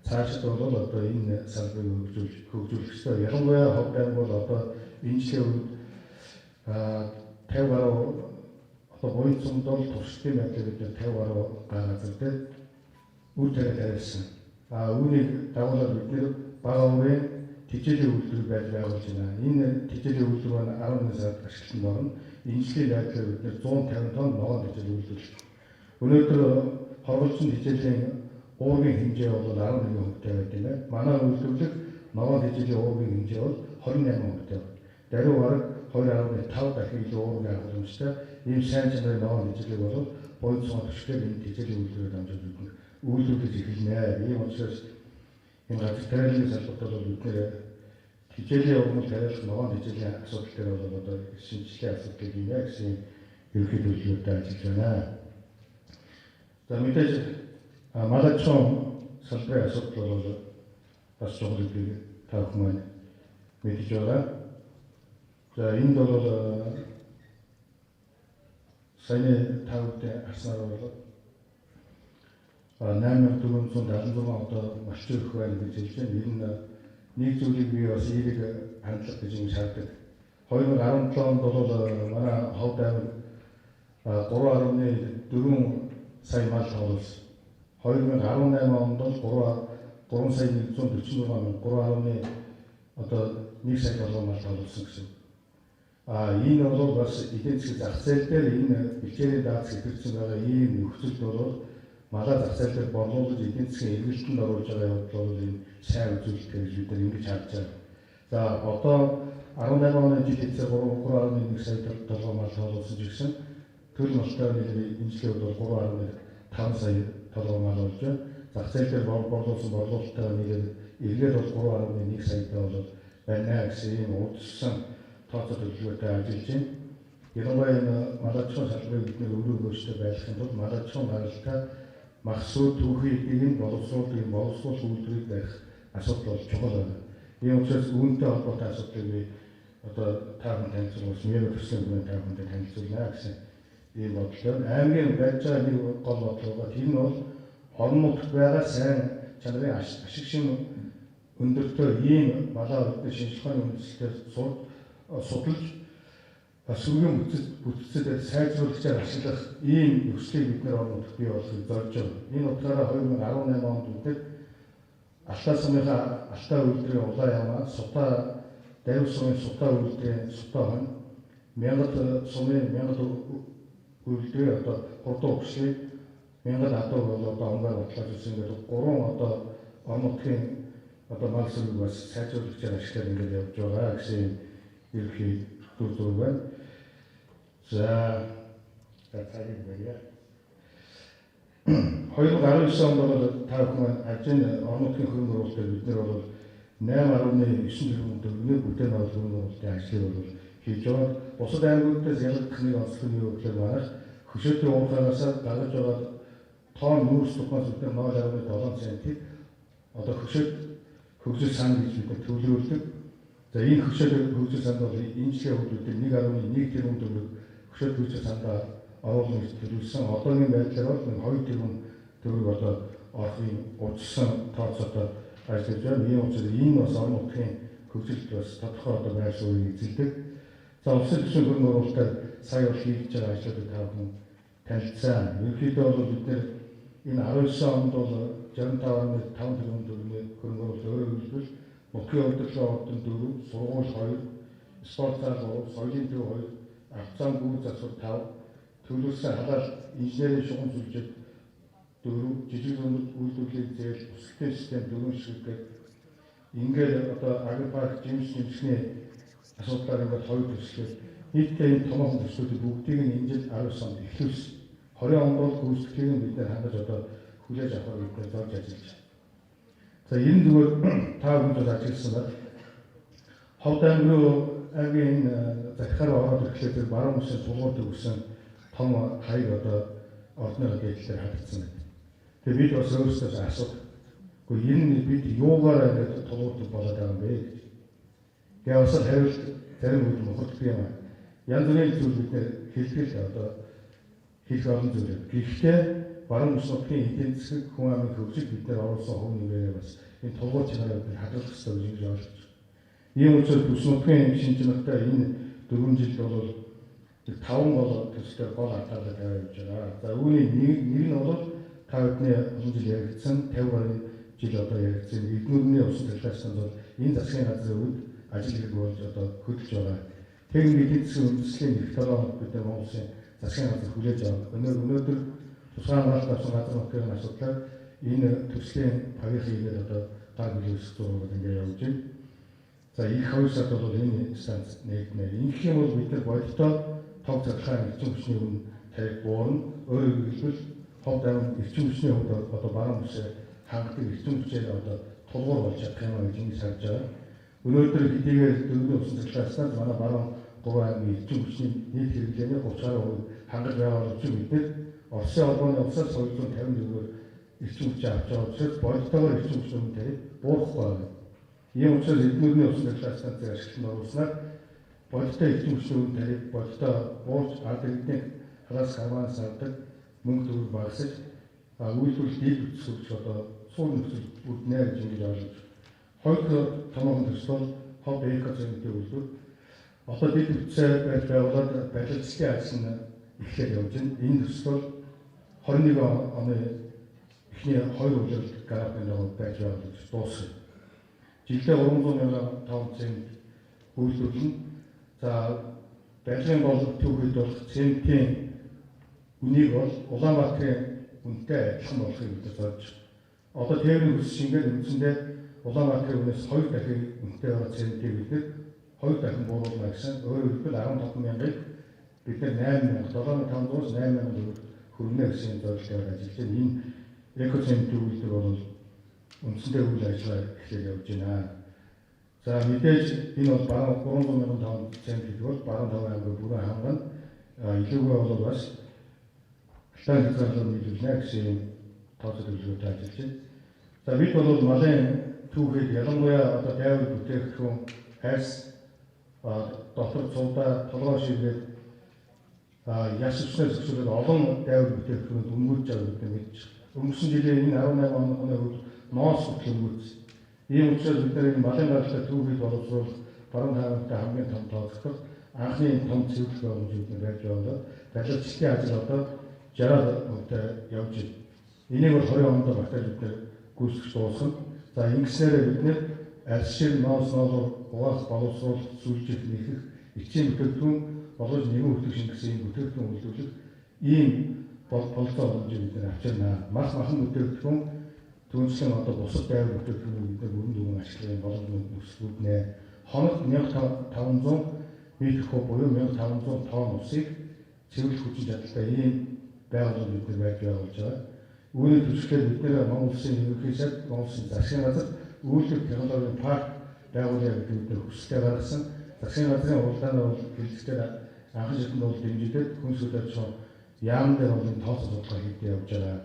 Цаашид бол одоо энэ салбарыг хөгжүүлэх ёстой. Ялангуяа Ховд аймаг бол одоо энэ жилийн үед 50 гаруй одоо буян цомдол туршилтын байдлаар бид 50 гаруй газар дээр үр тариа тавьсан. Үүнийг дагуулад бид бага хувийн тэжээлийн үйлдвэр байгуулж байна. Энэ тэжээлийн үйлдвэр маань 11 сард ашиглалтанд орно. Энэ жилийн байдлаар бид 150 тонн ногоон тэжээл үйлдвэрлэж байна. Өнөөдөр хорволцсон тэжээлийн уургийн хэмжээ бол 11% байт юм байна. Манай үйлдвэрлэх ногоон тэжээлийн уургийн хэмжээ бол 28% байна. Даруй бараг 2.5 дахин илүү уургийн хангамжтай ийм сайн чанарын ногоон тэжээлийг бол буян цомог төшгөл энэ тэжээлийн үйлдвэрээр дамжуулж үйлдвэрлэж эхэлнэ. Ийм учраас энэ газар тариаллын салбарт бол бид нэр тэжээлийн урмал тариалах ногоон тэжээлийн асуудал дээр бол одоо шинжилгээ асуудал юм яа гэсэн ерөнхий төлөвлөлтөд ажиллаж байна. За мэдээж Малайчуу салбарын асуудал бол бас чухал гэдэг та бүхэн маань мэдж байгаа. За энд бол саяны тавд харснаар бол 8476 одоо маш их байна гэж хэлж байна. Энэ нэг зүйлийг би бас эерэг хандлах гэж юм шаарддаг. 2017 онд бол манай Ховд аймаг 3.4 сая мал тоглосон. 2018 онд бол 3 сая 146 мянган 3.1 одоо 1 сая мал тоглосон гэсэн. Энэ бол бас эдийн засгийн зах зээл дээр энэ бэлчээрийн даацыг хэрэгжүүлсэн байгаа ийм нөхцөлд бол малаа зах зээл дээр борлуулж эдийн засгийн эргэлтэнд оруулж байгаа явдал бол энэ сайн үзүүлэлт гэж бид нар ингэж харж байна. За одоо 18 оны жилийн 3.1 сая толгой мал тоглосон ч гэсэн төл малтай энэ жилийн бол 3.5 сая толгой мал болж байна. зах зээл дээр борлуулсан борлуулалтаа нийлээд эргээд бол 3.1 саятай бол байна гэсэн ийм удирсан тооцоо төлөвлөгөөтэй ажиллаж байна. Ялангуяа энэ малажхан салбарыг бид нэр өрөөгөөстэй байлгахын тулд малажхан гаралтай махсуу түүхий эдийг нь боловсруул үйлдвэрийг барих асуудал бол чухал байна. Ийм учраас үүнтэй холбоотой асуудлыг би одоо таахан танилцуулж миний төслийн бүрийн таахантай танилцуулна гэсэн ийм бодлоо. Аймгийн барьж байгаа нэг гол бодлого тийм нь бол орон нутагт байгаа сайн чанарын ашиг шин өндөртэй ийм малаа өргөдөл шинжилгээний үндэслэлээр судалж сүргийн бүтцэд сайжруулагчаар ашиглах ийм нөхцөлийг бид нэр орон нутагт бий болгохыг зорж байна. Энэ утгаараа 2018 онд үүдэг Алтай сумынхаа Алтай үйлдвэрийн улаан ямаа Сутаа Давид сумын Сутаа үйлдвэрийн Сутаа хон Мянгат сумын Мянгат үйлдвэрийн одоо хурдан өгшлийг Мянгат адуу бол одоо онгаар бодлож үзсэн гэдэг 3 одоо орон нутгийн одоо мал сүргийг бас сайжруулагчаар ашиглаад ингээд явж байгаа гэсэн ерхий зүйл байна. За цагийг байна. 2019 онд бол та бүхэн ажин орон нутгийн хөрөнгө оруулалтаар бид нар бол 8.9 тэрбум төгрөгийн бүтээн байгуулалт хөрөнгө оруулалтын ажлыг бол хийж байгаа. Бусад аймагуудаас ялгах нэг онцлог нь юу гэхээр манайх хөшөөтийн уурхаанаас гаргаж байгаа тоон нүүрс тухайн бид нар 0.7 центийг одоо хөшөөт хөгжил сан гэж бид нар төлөвлөдөг. За энэ хөшөөт хөгжил санд бол энэ жилийн хувьд бид 1.1 тэрбум төгрөг хөшөөт хөгжил сандаа оруулах гэж төлөвлөсөн. Одоогийн байдлаар бол 2 тэрбум төгрөг одоо орохын удирсан тооцоотой ажиллаж байна. Ийм учраас энэ бас орон нутгийн хөгжилд бас тодорхой одоо байр суурийг эзэлдэг. За улсын төсвийн хөрөнгө оруулалтаар сая бол хийж байгаа ажлуудыг та бүхэн танилцсан. Ерөнхийдөө бол бид нэр энэ 19 онд бол 65.5 тэрбум төгрөгийн хөрөнгө оруулалт өөрөөр хэлбэл нутгийн удирдлага ордон 4, сургууль 2, спорт зал 3, соёлын төв 2, авцаан гүр засвар 5, төлөвлөсөн халаал инженерийн шугам сүлжээ 4, жижиг үйлдвэрлэлийн зээл, бүсгүйн систем 4 ширхэг ингээд одоо агрипарк жимсний асуудлаар ингээд 2 төслөө нийтдээ энэ томоохон төслүүдийг бүгдийг нь энэ жил 19 онд эхлүүлсэн. 20 онд бол гүйцэтгэлийг нь бид нэр хангаж одоо хүлээж авахар бид зорж ажиллаж байна. За энэ зүгээр та бүхэнд ажилласан байна. Ховд аймгийн захиргаар ороод ирэхлээр баруун үсгийн тулгуур төгсөн том хаяг одоо ордны дэглэлээр хадгалсан байна. Тэгээ бид бас өөрсдөө асуудаг. Гэхдээ энэ бид юугаар ингэж тулгуурт болоод байгаа юм бэ гэж. Тэгээ бас хариулт зарим үед мохордох юм аа. Янз бүрийн зүйл бид хэлбэл одоо хийх олон зүйл. Гэхдээ баруун ус нутгийн эдийн засаг хүн амын хөгжил бид нар оруулсан хувь нэмрээ бас энэ тулгуур чанарыг бид хадгалах хэрэгтэй гэж ойлгож байна. Ийм учраас ус нутгийн шинж чанартай энэ 4 жилд бол 5 бол төстэй гол ардаа тавьж байгаа. За үүний нэг нь бол та бүхний олон жил яригдсан 50 гаруй жил одоо яригдсан эднүрний усан талаас нь бол энэ засгийн газрын үед ажил хэрэг болж одоо хөдөлж байгаа. Техник эдийн засгийн үндэслэлийн эрх толгойд бид нар Монголын засгийн газар хүлээж авах. Өнөөдөр тусгай авсан газар нутгийн асуудлаар энэ төслийн павийг хийгээд одоо гар бүлээс зураг ингээд явж байна. За их хоёр сард бол энэ станц нэгднэ. Ингэх юм бол бид нар бодиттой тог зархаа эрчим хүчний үн тарих буурна. Өөрөөр хэлбэл ховд аймаг эрчим хүчний хувьд одоо баруун үсээ хангадаг эрчим хүчээр одоо тулгуур болж чадах юм гэж ингэ сарж байгаа. Өнөөдөр хэдийгээр дөрвөн усан цэглээсээ манай баруун 3 аймгийн эрчим хүчний нийт хэрэглээний 30% хангаж байгаа болж бид нар Оросын холбооны усаас 254-ээр эрчим хүчээ авч байгаа учраас бодиттойгоор эрчим хүчний үн тарих буурахгүй байна. Ийм учраас эднүрний усан цэглээ станцыг ашиглан оруулснаар бодиттой эрчим хүчний үн тарих бодиттой буурч ард иргэдийн халаас гармаас авдаг мөнгө төгрөг багасж үйлдвэрлэл дэд бүтцүүлж одоо суур нөхцөл бүрднэ гэж ингэж ойлгож. Хоёр томоохон төсөл ховд экозонтой үйлдвэр одоо дэд бүтцээ байж байгуулад барилгын ажил нь эхлээд явж байна. Энэ төсөл 21 оны эхний 2 үйлдвэрлэлт гарааны байж байгаа гэж дууссан. Жилдээ 300,000 тонн цемент үйлдвэрлэн за барилгын боловсрол төвхөд болох цементийн үнийг бол Улаанбаатарын үнэтэй адилхан болохыг бид зорж. Одоо тээврийн хүс шингээд үндсэндээ Улаанбаатарын үнээс 2 дахин үнэтэй байгаа цементийг бид 2 дахин бууруулна гэсэн. Өөрөөр хэлбэл 15,000-ыг бид 8,000, 7,500-аас 8,000 төгрөг хөргөнө гэсэн зорилгоор ажиллаж байна. экоцентр үйлдвэр бол үндсэндээ үйл ажиллагаа эхлээд явж байна. За мэдээж энэ бол баруун 300 мянган тонн цемент гэдэг бол баруун таван аймгийн бүрэн ханган илүүгээ бол бас халтаан хязгаарлалт нийлүүлнэ гэсэн тооцоо төлөвлөгөөтэй ажиллаж байна. За бид бол малын түүхийг ялангуяа одоо дайвар бүтээгдэхүүн айс дотор цуглаа толгой ширэд яс өвчнөөс зөвшөөрөл олон дайвар бүтээгдэхүүнүүд өмгөөлж байгаа гэдэг мэдж. Өнгөрсөн жилийн энэ 18 оны үед ноос хөтлөмгөөс. Ийм учраас бид нар энэ малын гаралтай түүхийг боловсруулах баруун тавантай хамгийн том тооцох анхны том цэвэрлэх боломжууд байж байгаа. Барилгын ажил одоо 60%-тай явж байна. Энийг бол 20 онд багтааж бид нар гүйцэтгэж дуусгана. За ингэснээр бид нэр аль шиг ноос угаах боловсруулах сүлжээх нэхэх эцсийн бүтээгдэхүүн болгож нэгэн хөтөлбөр шингэсэн бүтээгдэхүүн үйлдвэрлэх ийм болцоо боломжийг бид нар авчирна. Мах махан бүтээгдэхүүн түүнчлэн одоо бусад дайвар бүтээгдэхүүнийг бид нар бүрэн дүнгийн ашиглахын боломжууд нөхцөлгүүднэ. Хоногт 1500 метр куб буюу 1500 тонн усыг цэвэрлэх хүчин чадалтай ийм байгууллага бид нар байж байгаа. Үүний төсөлөөр бид нэр Монгол Улсын ерөнхий сайд, Монгол Улсын засгийн газар үйлдвэр технологийн парк байгуулъя гэдэг бид нэр хүсэлтэй гаргасан. Засгийн газрын уралдааны бол хэлцээр анхан шатнд бол дэмжигдээд хүн сүлээд шоо яам дээр бол энэ тооцоо судалгаа хийгдэж явж байгаа.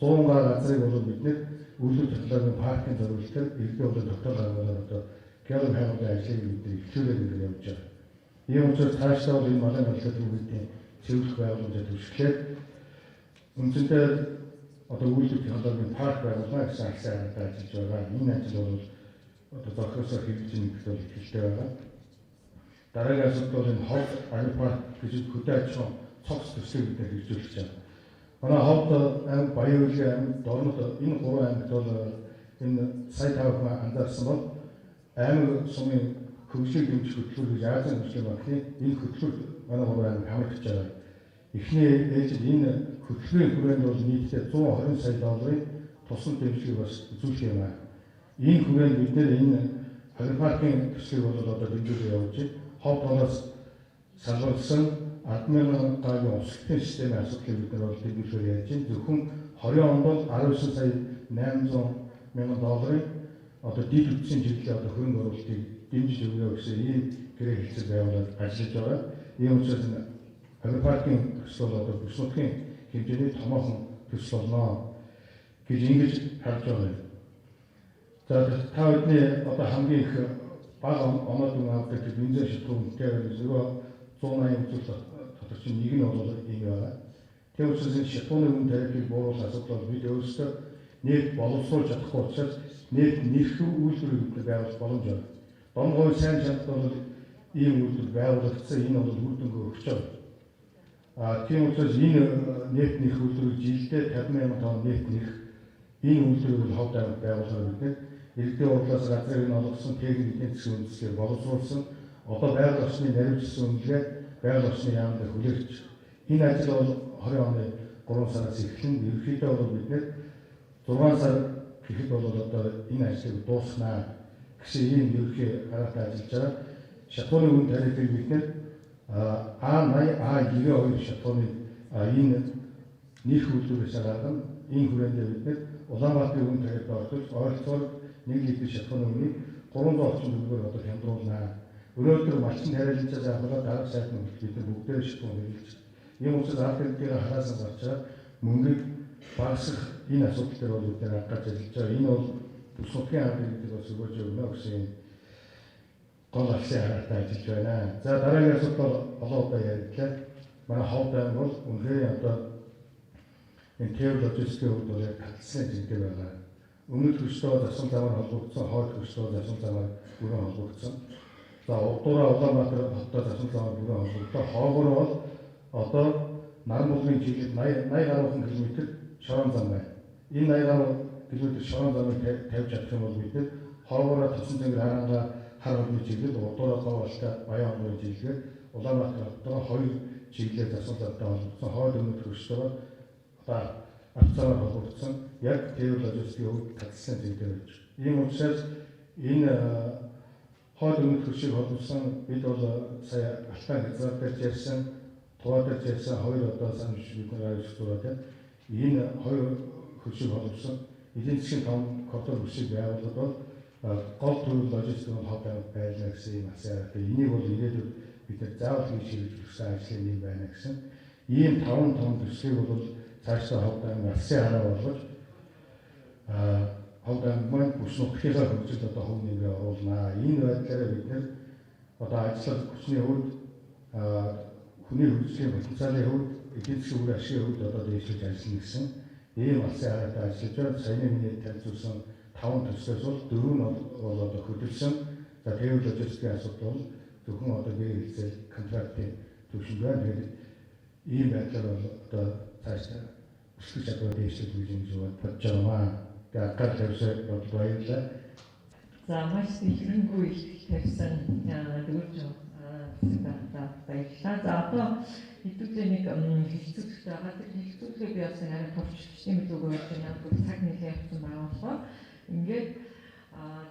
100 га газрыг бол бид нэр үйлдвэр технологийн паркын зориулалтаар иргэдийн болон дотоод гаргуулаад одоо геолог хайгуулын ажлыг бид нэр эхлүүлээд ингээд явж байгаа. Ийм учраас цаашдаа бол энэ малын бодлого түүхийдээ цэвэрлэх байгууламжаа төвшүүлээд үндсэндээ одоо үйлдвэр технологийн парк байгуулна гэсэн агшаа хандаа ажиллаж байгаа. Энэ ажил бол одоо зохиосоор хэрэгжиж байгаа гэдэгт бол итгэлтэй байгаа. Дараагийн асуудал бол энэ хов агропарк гэж хөдөө аж ахуйн цогц төслийг бид хэрэгжүүлж байгаа. Манай ховд аймаг Баян-Улирын аймаг Дорнод энэ гурван аймагт бол энэ сая тавхан анзаарсан бол аймаг сумын хөгжлийг дэмжих хөтөлбөр гэж Азийн хөгжлийн банкны энэ хөтөлбөр манай гурван аймаг хамрагдаж байгаа. Эхний ээлжид энэ хөтөлбөрийн хүрээнд бол нийтдээ 120 сая долларын тусан дэмжлэг бас үзүүлэх юм аа. Энэ хүрээнд бид нэр энэ агропаркын төслийг бол одоо дэмжүүлж явж байна. Хов тоноос салгуулсан 10,000 гагийн услалтын системийн асуудлыг бид нар бол дэмжүүлж яаж байна. Зөвхөн 20 онд бол 19 сая 800 мянган долларын одоо дид үтсийн чиглэлийн одоо хөрөнгө оруулалтыг дэмжиж өгнө гэсэн ийм гэрээ хэлцэл байгуулаад ажиллаж байгаа. Ийм учраас агропаркын төсөл бол одоо бүс нутгийн хэмжээний томоохон төсөл болно гэж ингэж харж байгаа. За та бидний одоо хамгийн их бага оноод авдаг бензин шатны зөвхөн 180 үзүүлэлт дотор чинь нэг нь бол ийм байна. Тийм учраас энэ шатны үн тарифыг бууруулах асуудал бид өөрсдөө нийт боловсруулж чадахгүй учраас нийт нэрх үйлдвэрийг бид байгуулах боломж байна. Домгой сайн чанд бол ийм үйлдвэр байгуулагдсан энэ бол үр дүнгээ өгч байгаа. Тийм учраас энэ нийт нэрх үйлдвэрийг жилдээ 50,000 тонн нийт нэрх энэ үйлдвэрийг ховд аймагт байгуулахаар бид иргэдийн хурлаас газрыг нь олгосон техник эдийн засгийн үндэслэлийг боловсруулсан одоо байгаль орчны наривчлсан үнэлгээ байгаль орчны яам дээр хүлээгч энэ ажил бол 20 оны 3 сараас эхлэн ерөнхийдөө бол бид 6 сар гэхэд бол одоо энэ ажлыг дуусгана гэсэн ийм ерөнхий гараатай ажиллаж байгаа. Шатууны үн тарифыг бид А80 А92 шатууны энэ нэрх үйлдвэрээс гаргана. Энэ хүрээндээ бид Улаанбаатарын үн тарифд орж ойролцоогоор 1 литр шатууны үнийг 300 орчим төгрөгөөр одоо хямдруулна. Өнөөдөр малчин тариаланцаас авахлаа дараах сайдны бид бүгдээ шатуун хэрэглэж. Ийм учраас ард иргэдийн хараасан гарч байгаа мөнгийг багасгах энэ асуудал дээр бол бид анхаарч ажиллаж байгаа. Энэ бол бүс нутгийн ард иргэдэг бас өгөөж өгнө гэсэн гол алсын хараатай ажиллаж байна. За дараагийн асуудал олон удаа яригдлаа. Манай ховд аймаг бол үнэхээр одоо энэ тэр логистикийн хувьд бол татсан зүйтэй байгаа. Өмнөд хөстөө засал замаар холбогдсон, хойд хөстөө засал замаар бүрэн холбогдсон. За удаараа Улаанбаатар хоттой засал замаар бүрэн холбогдсон. Хоогоор бол одоо Наран-Булгын чиглэлд 80 гаруй км шорон зам байна. Энэ 80 гаруй км шорон замыг тавьж чадах юм бол бид хоогоороо Тосон тэнгэр хараангаа хар холбооны чиглэл, удаараа Говьалтай Баян холбооны чиглэлээр Улаанбаатар хоттой хоёр чиглэлээр засал замтай холбогдсон. Хойд өмнөд хөстөө одоо авцаар холбогдсон яг тэр логистикийн хувьд татсан зүйлтэй байж. Ийм учраас энэ хойд өмнөд хөшийг холбосон бид бол сая алтан хязгаар дээр ярьсан, туваа дээр ярьсан хоёр одоо санамж бид нар аюулгүй байна. Энэ хоёр хөлшиг боловсон эдийн засгийн том коридор хөлшиг байгууллагад бол гол төрөл логистикийн хоб байлаа гэсэн юм асаа. Энийг бол ирээдүйд бид нар заавал хийж хэрэгжүүлэх гэсэн ажлын юм байна гэсэн. Ийм 5 том төслийг бол цаашдаа ховдан алсын хараа болгож ховдан маань бүс нутгийнхаа хөгжилд одоо хөв нэмрээ оруулнаа. Энэ байдлаараа бид нар одоо ажиллах хүчний хувьд хүний хөгжлийн потенциалын хувьд эдийн засгийн үр ашигын хувьд одоо дэвшиж ажиллана гэсэн ийм алсын хараатай ажиллаж байна. Саяны миний танилцуулсан 5 төслөөс бол 4 нь бол одоо хөдөлсөн. За тэвэр логистикийн асуудал бол зөвхөн одоо гэр хэлцэл контрактын төвшин байна. Тэгэхээр ийм байдлаар бол одоо цаашдаа өсгөх чадвараа дэвшиж гэж бодож байна. Гар тавьсан бол баярлалаа. За маш ихэнгүй их тавьсан дөрвж баярлалаа. За одоо хэдүүлээ нэг хэлцүүлэгт байгаа. Тэр хэлцүүлгээ би бас арай товчхон юм зүгөө явж байна. Цаг нэлээд явсан байгаа болохоор ингээд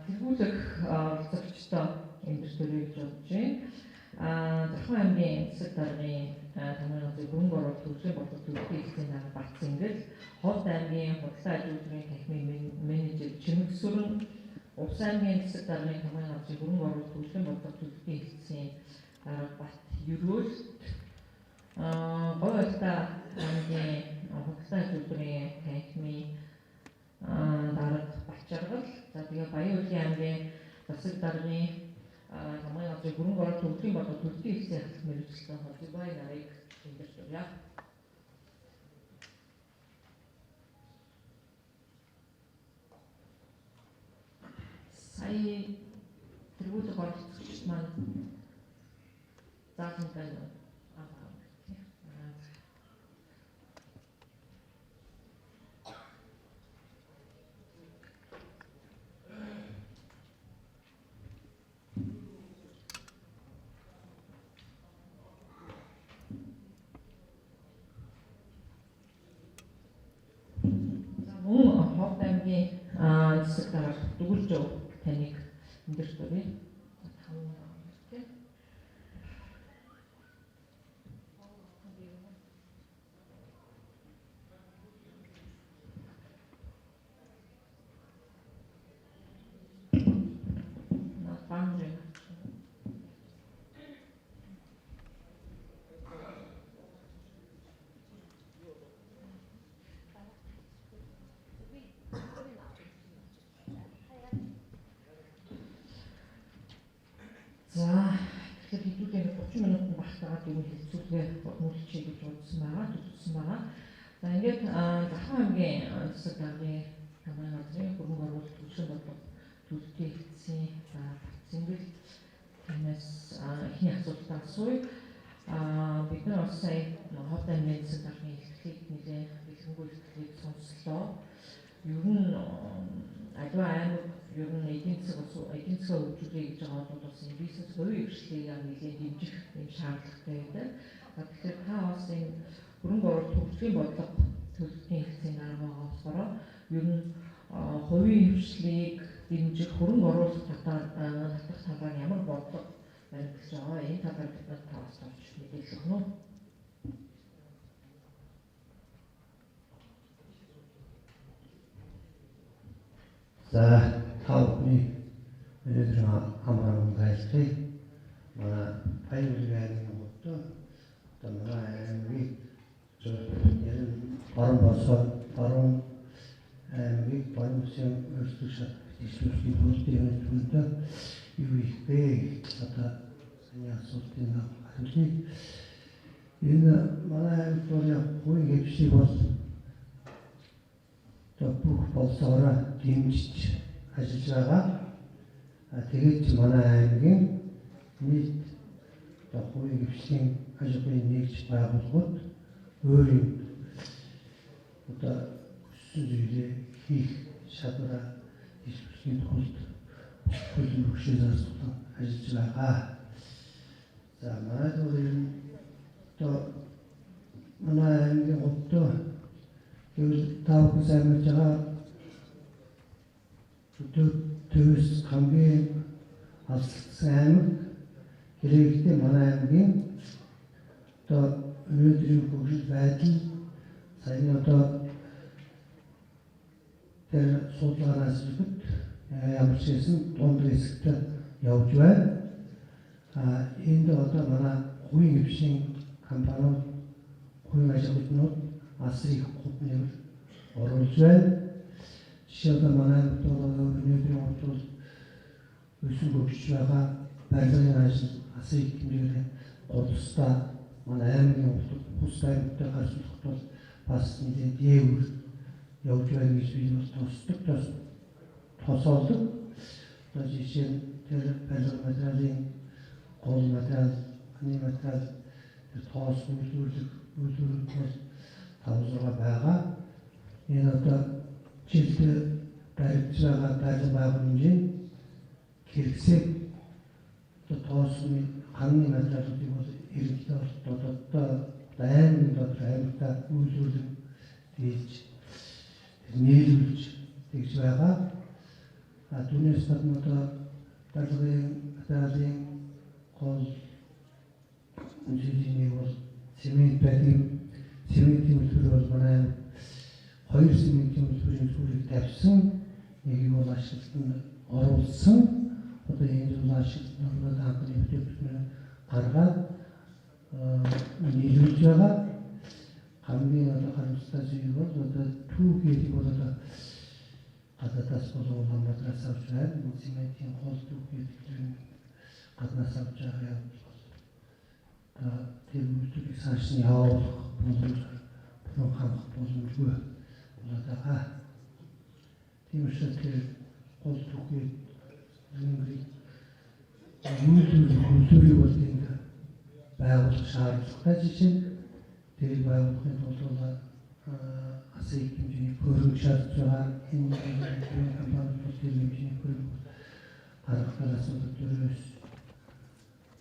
тэргүүлэх зорчтой эмчтэрийг гэж бодож байна. Захын аймгийн засаг даргын тамирын хөрөнгө оруулалт төлөвлөлийн бодлого төлөвлөлтийн эзэн дарга Бац Ингэл, Ховд аймгийн бодлого ажилтны танхимын менежер Чимэгсүрэн, Увс аймгийн засаг даргын тамирын хөрөнгө оруулалт төлөвлөлийн бодлого төлөвлөлтийн эзэн дарга Бат Ерөөл, Говьалта аймгийн бодлого ажилтны танхимын дарга Бачаргал, за тэгээ Баян-Улсын аймгийн засаг даргын тамирын хөрөнгө оруулалт төлөвлөлийн бодлого төлөвлөлтийн эзэн ахлах мэргэжлийн холбооны нарыг тэмдэж байна. Сая тэргүүлэх оролцогч маань заасан байна. Ховд аймгийн засаг дарга Дүгэлжөө таныг өндөрч байна. За тэгэхээр хэдүүлээ 30 минутанд багтаагаад юм хэлцүүлгээ мөрөлчий гэж бодсон байгаа. За ингээд Захын аймгийн засаг даргын тамирын газрын хөрөнгө оруулалт төлөвлөлийн бодлого төлөвлөлтийн эзэн Бац Ингэл танаас эхний асуултаа асууя. Бид нар бас сая Ховд аймгийн засаг даргын ихтлийг нэлээд бэлгэнгүй ихтлийг сонслоо. Ер нь аливаа аймаг ер нь эдийн засгаа хөгжүүлэе гэж байгаа бол бас энэ бизнес хувийн хөгжлийг нэлээд дэмжих юм шаардлагатай байдаг. Тэгэхээр та бас энэ хөрөнгө оруулалт төлөвлөлийн бодлого төлөвлөлтийн эзэн дарга байгаа болохоор ер нь хувийн хөгжлийг дэмжих хөрөнгө оруулалт татах талаар ямар бодлого баримтж байгаа. Энэ талаар бид нар таваас товч мэдээлэл өгнө үү? За тавны өнөөдөр хамраа байлгая. Манай Баян-Улсын хотод одоо манай аймгийн орон босоо орон аймгийн Баян-Улсын өрсөлдөж ишлүүсийн төлөвийн төлөвтэй юу их бэ? Одоо саний асуултын хариултыг энэ манай аймгийн хувийн хөвшиг бол бүх болсоороо дэмжиж ажиллаж байгаа. Тэгээд манай аймгийн нийт хувийн хөвшлийн ажлын нэгж байгууллагууд өөрийн одоо хүссэн зүйлээ хийх шаардлагаа хэлбэрийн тулд хөлн бөхшөөс ажиллаж байгаа. За манай одоо манай аймгийн хотод гэвэл таавал сайн мэдж байгаа төвс хамгийн алсын аймаг хэрэглээ манай аймгийн одоо өнөөдрийн хөгжил байдал саяны одоо тэр судалгаанаас үзэхэд ямар ч хэсэн дунд хэсэгт явж байна. Энд одоо манай хувийн хвшин компаниуд, хувийн ажлууднууд асар их гол нэмэр оруулж байна. Жишээлбэл манай өнөөдрийн хувьд өсөн хөгжиж байгаа барилгын ажил асар их хэмжээгээр голстой манай аймгийн хувьд бус аймагтай харьцуулахад бол бас нэлээд дээгүүр явж байна гэж би бас тосолдог. Одоо жишээ нь тэр барилга материалын гол материал, аны материал тэр тоос үйлдвэрлэх бол 5-6 байгаа. Энэ одоо жилдээ баригдаж байгаа барилга байгууламжийн хэрэгсээ одоо тоосны ханны материалуудыг бол ерөнхийдөө одоо аймгийн дотор аймагтаа үйлдвэрлэх хийж нийлүүлж тэгж байгаа. Түүнээс гадна одоо барилгын материалын гол үнэлгээний бол цемент байдаг. Цементийн үйлдвэр бол манай 2 цементийн үйлдвэрийн зүйлийг тавьсан, нэг бол ашиглалтанд оруулсан. Одоо энэ зүйл ашиглалтанд хангалттай бүтээгдэхүүн гаргаад нийлүүлж байгаа. Хамгийн одоо харамсалтай зүйл бол одоо түүхийг бол одоо гадаадаас болон хамгаалаас авч байна. Цементийн гол түүхийг гаднаас авч байгаа юм бол тэр үйлдвэрийг цааш нь явуулах боломж бүрэн хангах боломжгүй болоод байгаа. Тийм учраас тэр гол түүхийг үйлдвэрийг бол энд байгуулах шаардлагатай. Жишээ нь тэрийг байгуулахын тулд асар их хэмжээний хөрөнгө шаардж байгаа. Энэ компаниуд бол тэр хэмжээний хөрөнгө гаргахаар асуудал төрөөс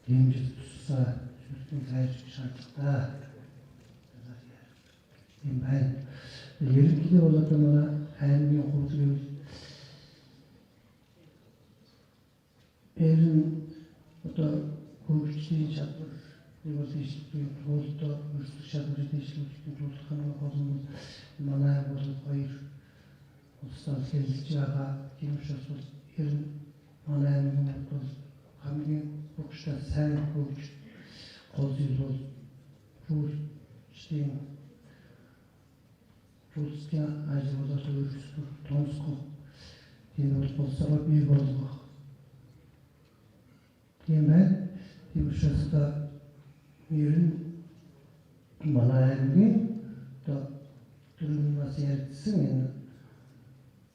дэмжиж тусаа шүлтэн хайж шаардлагатай юм байна. Ерөнхийдөө бол одоо манай аймгийн хувьд гэвэл одоо хөгжлийн чадвар бол дэвшлэхийн тулд өрсөлдөх чадварыг дэвшлэхийн тулд хамгийн манай бол 2 улсаар хэлж байгаа. Тийм учраас бол ер нь манай аймгийн бол хамгийн хөгжлөөр сайн хөгж гол зүйл бол рүүлчдийн ажлуудад өрсөлдөх томсгох тийм бол сабаг бий болгох тийм байна. Тийм учраас ер нь манай аймгийн одоо түрүүн бас ярьсан энэ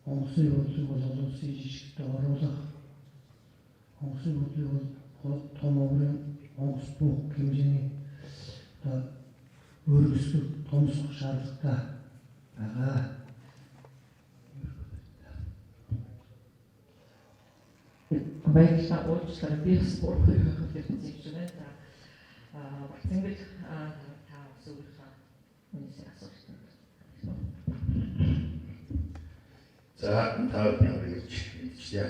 онгоцны бодлого бол олон улсын жишгтээ оруулах онгоцны бодлого бол том оврын онгоц буух хэмжээний өргөсгөх томсгох шаардлагатай байгаа. Баярлалаа. Уучлаарай. Би бас буруу хэлж байна. Батцангэл та зөвхөн үнэсээ асуусан. За та бүхэн ярьжээ.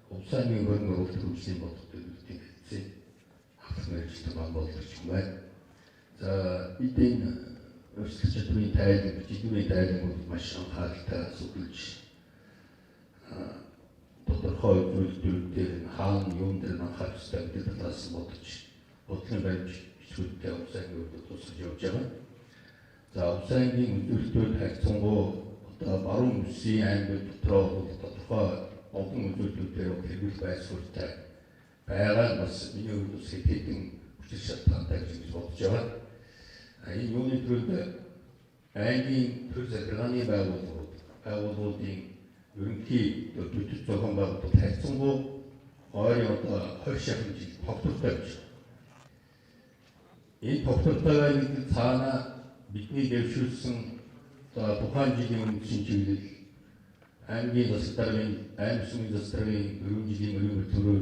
Улсын хөрөнгө оруулалт хөгжлийн бодлогыг хэлсэн. Хавц мэргэжлийн бан бодлогч юм байна. За эдийн өрсөлдөх чадварын тайлбар, жилийн тайлбар бол маш анхааралтай судалж тодорхой үйлдвэрүүдээр хаана юун дээр анхаарах ёстой гэдэг талаас нь бодож бодлогын баримт бичгүүдтэй улсын хөрөнгө тусгаж явж байгаа. За улсын үйлдвэртэй харьцангуй одоо баруун улсын аймаг дотроо тодорхой олон үйлдвэрүүдээр хэрэгжил байр суурьтай байгаа бас миний хувьд бас хэдэн хүчин шалтгаантай гэж бодож байгаа. Энэ юуны төрөнд аймгийн төр захиргааны байгууллагуудын ерөнхий бүтц зохион байгуулалт харьцангуй ойрын одоо 20 шахин жил тогтвортой гэж. Энэ тогтвортой байгаад цаана бидний дэвшүүлсэн тухайн жилийн өмнөсөн чиглэл аймгийн засаг даргын аймаг сүмийн засаг даргын 4 жилийн өмнө төрөө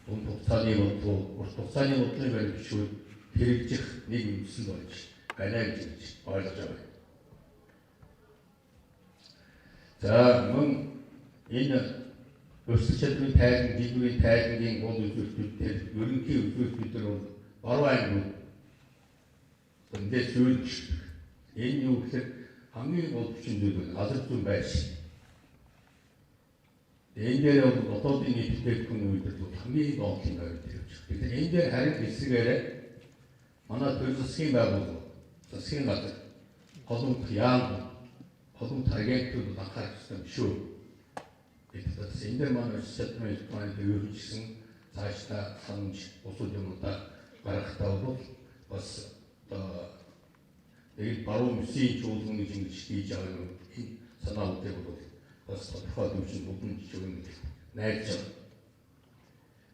дунд хугацааны бодлого, урт хугацааны бодлогын баримт бичгүүд хэрэгжих нэг үндсэн болж байна гэж ойлгож байгаа. За мөн энэ өрсөлдөх чадварын тайлбар, жилийн тайлбарын гол үзүүлэлтүүдээр ерөнхий үзүүлэлтүүдээр бол баруун аймагуд энэ юу гэхээр хамгийн гол хүчин зүйл нь газар зүйн байр шил. Энэ дээр бол дотоодын нийт бүтээгдэхүүн үйлдвэрлэл хамгийн доотлын байр дээр явж байгаа. Тэгэхээр энэ дээр харин эсрэгээрээ манай төр засгийн байгууллага, засгийн газар, холбогдох яам, холбогдох агентууд анхаарах хэрэгтэй юм шүү. Тэгэхээр энэ дээр манай улс чадмын хэлбэрийн төвөөрчсөн цаашдаа санамж бусад юмудаа гаргахтаа бол бас тэгээд баруун Русын чуулганы гэж ингэж хийж байгаа юм. Энэ санаануудыг бол бас тодорхой төвшин бүхэн жишээ найдаж байгаа.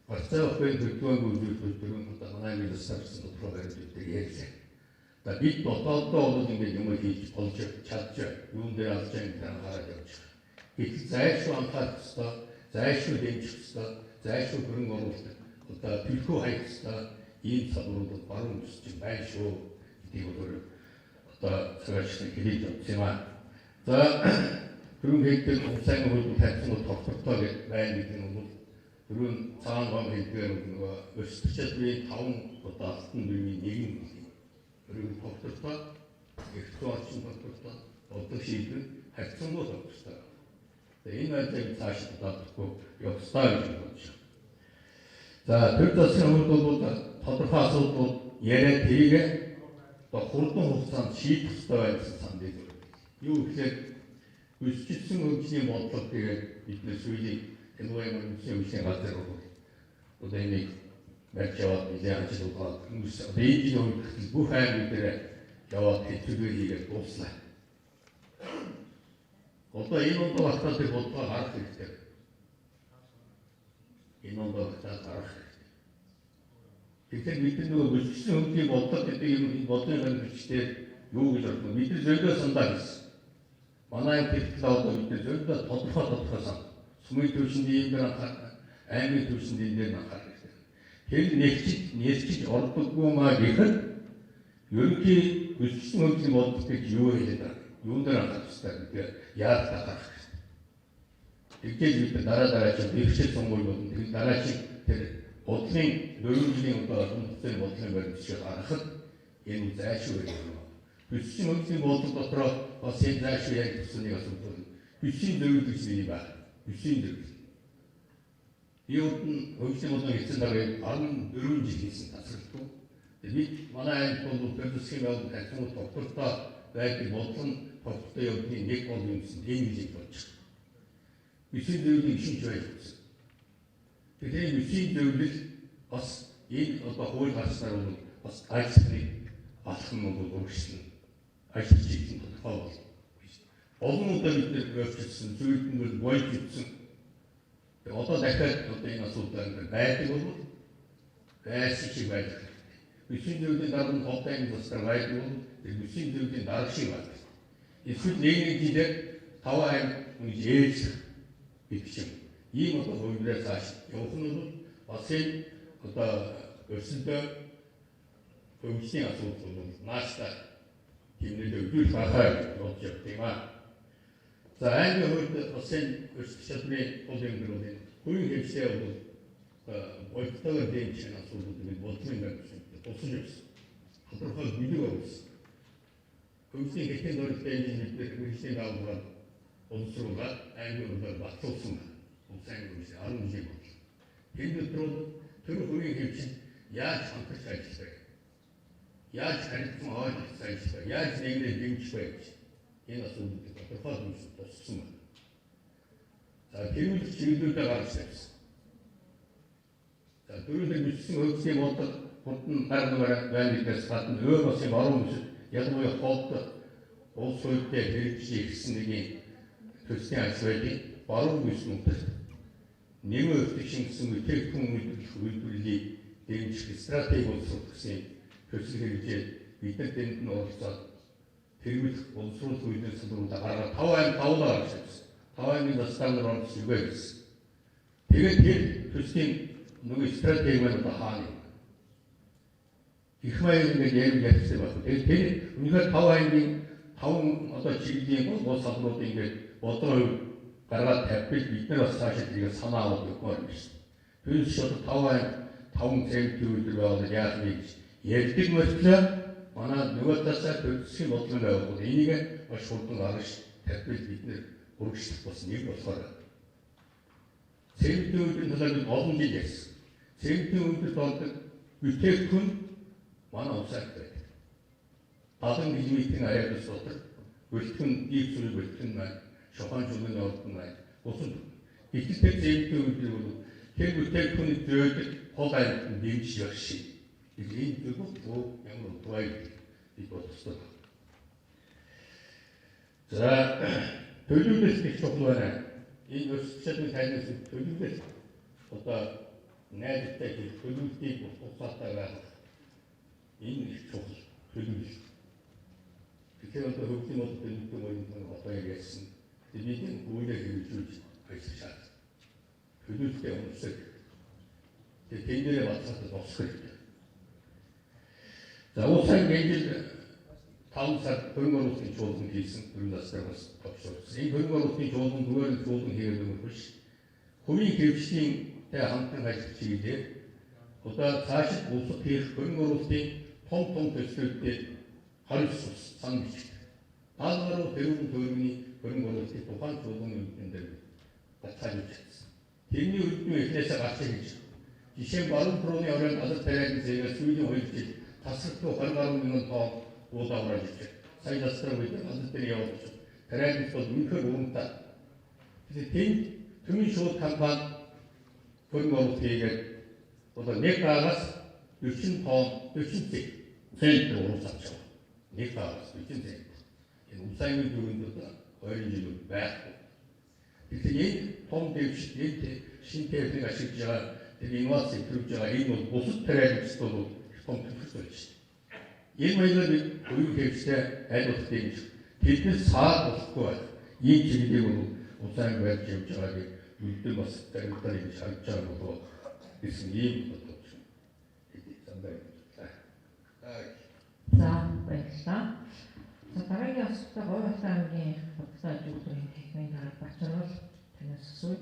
Арцаа охин төлөвлөгөөний үйлдвэрлэлүүд одоо манай министерсэн тодорхой баримтуудыг ярьсан. За бид дотооддоо бол ингэж юм хийж болж чадж юун дээр алж байгаа хараад явж байгаа. Гэтэл зайлшгүй анхаарах ёстой, зайлшгүй дэмжих ёстой, зайлшгүй хөрөнгө оруулалт одоо төлхөө хаях ёстой ийм салбарууд баруун Рус чинь байна шүү. Гэдгийг бол одоо цагаачтай хэлж явж байна. За түрүүн хэлдэг сайн хөлбөр тавьсан тогтвортой байна гэдэг нь бол түрүүн цаан гом хэлдгээр нөгөө өсөлтчдийн 5 одоо алтан бэрмийн нэгэн түрүүн тогтвортой, эртний орчин тогтвортой, бодлого шийдвэр харьцангуй тогтвортой. Энэ ажлыг цааш татахгүй явах ёстой гэж бодож байна. За төр засгийн хувьд бол тодорхой асуудал яриад тэрийг одоо хурдан хугацаанд шийдэх ёстой байсан сандыг. Юу гэхээр өсчихсэн хөгжлийн бодлого тэгээд бидний сүүлийн энэгийн үндэсний газар бол одоо энийг барьж яваад нэлээд ажиллагаа хүмүүс рейдийн хувьд бүх аймаг дээр яваад хэвчээгээр хийгээд дууслаа. Одоо энэ онд багтаад бодлого гарах хэрэгтэй. Энэ онд багтаад гарах хэрэгтэй. Тэгэхээр бидний нөгөө өсчихсэн хөгжлийн бодлого гэдэг юм бодлогын хэрэгчдээр юу гэж бодсон бэ? Бидний зөндөө сандаа гэсэн. Манай хэлтэл одоо бидний зөндөө тодорхой сан. Сүмийн төвшөнд ийм дээр аймгийн төвшөнд энэ дээр анхаарах хэрэгтэй. Тэр нэрчиж ордоггүй маа гэхэд ерөнхий өсчихсэн хөгжлийн бодлого гэж юу хэлээд байна? Юун дээр анхаарах хэрэгтэй гэдэг яаж татах хэрэгтэй. Тэгжээж бид дараагийн бэрхшээл сонгуул болон тэр дараагийн тэр бодлогын 4 жилийн одоо үндэсний бодлогын баримтыг гаргахад энэ зайлшгүй юм. Өсчихсэн хөгжлийн бодлого дотроо бас энэ зайлшгүй яг төснийг асуудал. Бичгийн зөвлөлт гэж нэг байна. Бичгийн зөвлөлт. Юунд нь хөгжлийн бодлого хийсэн дараа 14 жил хийсэн тасралтгүй. Бид манай аймаг бол төр засгийн байгууллагын харьцангуй тогтвортой байдаг бодлого нь тогтвортой явдлын нэг бол юмсан энэ гэж болж байна. Бичгийн зөвлөлийн шинж байж байна. Тэгэхээр бичгийн зөвлөл бас энэ одоо хууль гарснаар бол бас ажлыг алхам нь бол өөрчлөн ажлын тодорхой бол олон удаа бид өөрчлөсөн зүйлүүд бол болж ирсэн. Тэгээ одоо дахиад одоо энэ асуудал байдаг бол байсан шиг байдаг. Бичгийн зөвлөлийн дараа нь хотын засгаар байдаг бол тэр бичгийн зөвлөлийн дараа шиг байна. Эсвэл нэг жилээр 5 аймаг ингэж ээж гэдэг юм. Ийм одоо хуулиар цааш явах нь бол бас энэ одоо өрсөлдөө хөгжлийн асуудал бол нааштай хэмнэлээ өгөх байхаа болж явдаг юм аа. За аймгийн хувьд бас энэ өрсөлдөх чадрын проблем бол энэ хувийн хэмжээ бол болтойгоор дэмжих асуудлууд бодлогын баримтууд тусаж явсан. Тодорхой билег өгсөн. Хөгжлийн хэдэн дөрөвтэй нийтлэг хөгжлийн даалгавар боловсруулаад аймгийн хувьд батлуулсан байна. Улсын хөгжлийн 10 жил болно. Энэ дотор төр хувийн хэмжээ яаж хамтарч ажиллах вэ? Яаж харилцан ойлгох ажиллах вэ? Яаж нэгнээ дэмжих вэ гэж энэ асуудлыг тодорхой хэмжээнд туссан байна. За тэрүүл чиглэлүүдээ гаргаж тавьсан. За дөрөвдөө бичсэн хөгжлийн бодлого хурдан гаргамаар байна гэдгээс гадна өөр бас юм орон үсэг ялангуяа хот улс хуультай хэрэгжиж ирсэн нэгэн төслийн ажлыг баруун бүснүүдэд нэмэр өвтгшин бүтээгдэхүүн үйлдвэрлэлийг дэмжих стратеги боловсруулах гэсэн төсөл хэрэгжээд бид нар тэнд нь оролцоод тэргүүлэх боловсруулах үйлдвэрлэл салбаруудаа гаргаад 5 аймаг тавлаа гаргаж ирсэн. 5 аймгийн засгийн оролцож үгүй гэсэн. Тэгээд тэр төслийн нөгөө стратеги маань одоо хаана юм? Их маяг ингээд ярьсан байна. Тэгээд тэр үнэхээр 5 аймгийн 5 одоо чиглэлийн гол салбарууд ингээд бодлого гаргаад тавьбал бид нар бас цаашаа тэрийг санаа аваад явах юм шиг. Түүнээс шууд 5 аймаг 5 цэгцүү үйлдвэр байгуулалт яах вэ гэж ярьдаг мөртлөө манай нөгөө талаас төгсгийн бодлого байгуулалт энийг маш хурдан гаргаж тавьбал бид нар өргөжлөх бас нэг болохоор. цементийн үйлдвэрийн талаар бид олон жил ярьсан. Цементийн үйлдвэрт ордог бүтээгдэхүүн манай улсад байдаг. 70 мм аягаас дотор бүтээгдэхүүн дийпсүрэг бүтээгдэхүүн маань шохон чулууны ордон маань усан. Гэтэл тэр цементийн үйлдвэр бол тэр бүтээгдэхүүний зөөдөг хол аймагт дэмжиж явах шиг. Энэ зөвхөн ямар утгатай бид бодсон. За төлөвлөлт их чухал байна. Энэ өсөлтийн тайлбар төлөвлөлт одоо найдвартай төлөвлөлтийг ухаалтайгаар байх. Энэ их чухал төлөвлөлт. Тэгэхээр одоо хөгжлийн бол төлөвлөлтийн мөн одоо ярьсан. Бид энэ үйлээ хэрэгжүүлж ажиллаж байгаа. Төлөвлөлтөө өмсөх. Тэгээд тэндээ батлахад босох хэрэгтэй. За улсын гэнжил 5 сар хөрөнгө оруулалтын чуулган хийсэн төрийн засгийн товчруулсан. Энэ хөрөнгө оруулалтын чуулган зүгээр чуулган хийгээд өгөх биш. Хувийн хөвчтөнтэй хамтран ажиллаж чиглэлээр одоо цаашид улсад хийх хөрөнгө оруулалтын том төслүүдтэй хариуцсан сан бичиг. Таалгаруу тэрүүн төгрөгийн хөрөнгө оруулалтын тухайн чуулганы үднэн дээр баталгаажуулж чадсан. Тэрний үднээ эхнээсээ гарч ирж жишээ нь баруун промын оройн алар тариагийн зээгээс сүүлийн 2 жил тасралтгүй 20 гаруй мянган тонн уулаарж ирж. Сая застрын үед алар дээр явуулж тариагч бол үнэхээр урамтай. Тэгэхээр төмөн шууд компани хөрөнгө оруулалт хийгээд одоо нэг гаагаас 40 тонн 40 цент уруулж авч байгаа. Нэг гаагаас 40 цент. Энэ улсын дөрөнд одоо 20 жил байхгүй. Тэгэхээр энэ том дэвшил энэ шинэ техник ашиглаж байгаа тэр инновац хэрэгжиж байгаа энэ бол бусад тариагчд бол том төлөвлөлт болж байна. Энэ баялаг үеийн хэвштэй аль болох дэмж тэдний саад болохгүй байна. Ийм чиглэлийг бол улаан барьж явж байгааг үлдэн бас тарихтаар ингэж харж байгаа болоо гэсэн ийм бодлого байна. За баярлалаа. За дараагийн асуултаа Говьяатай аймгийн бодлого ажилтны техникийн дарга Бачарвал танаас асууя.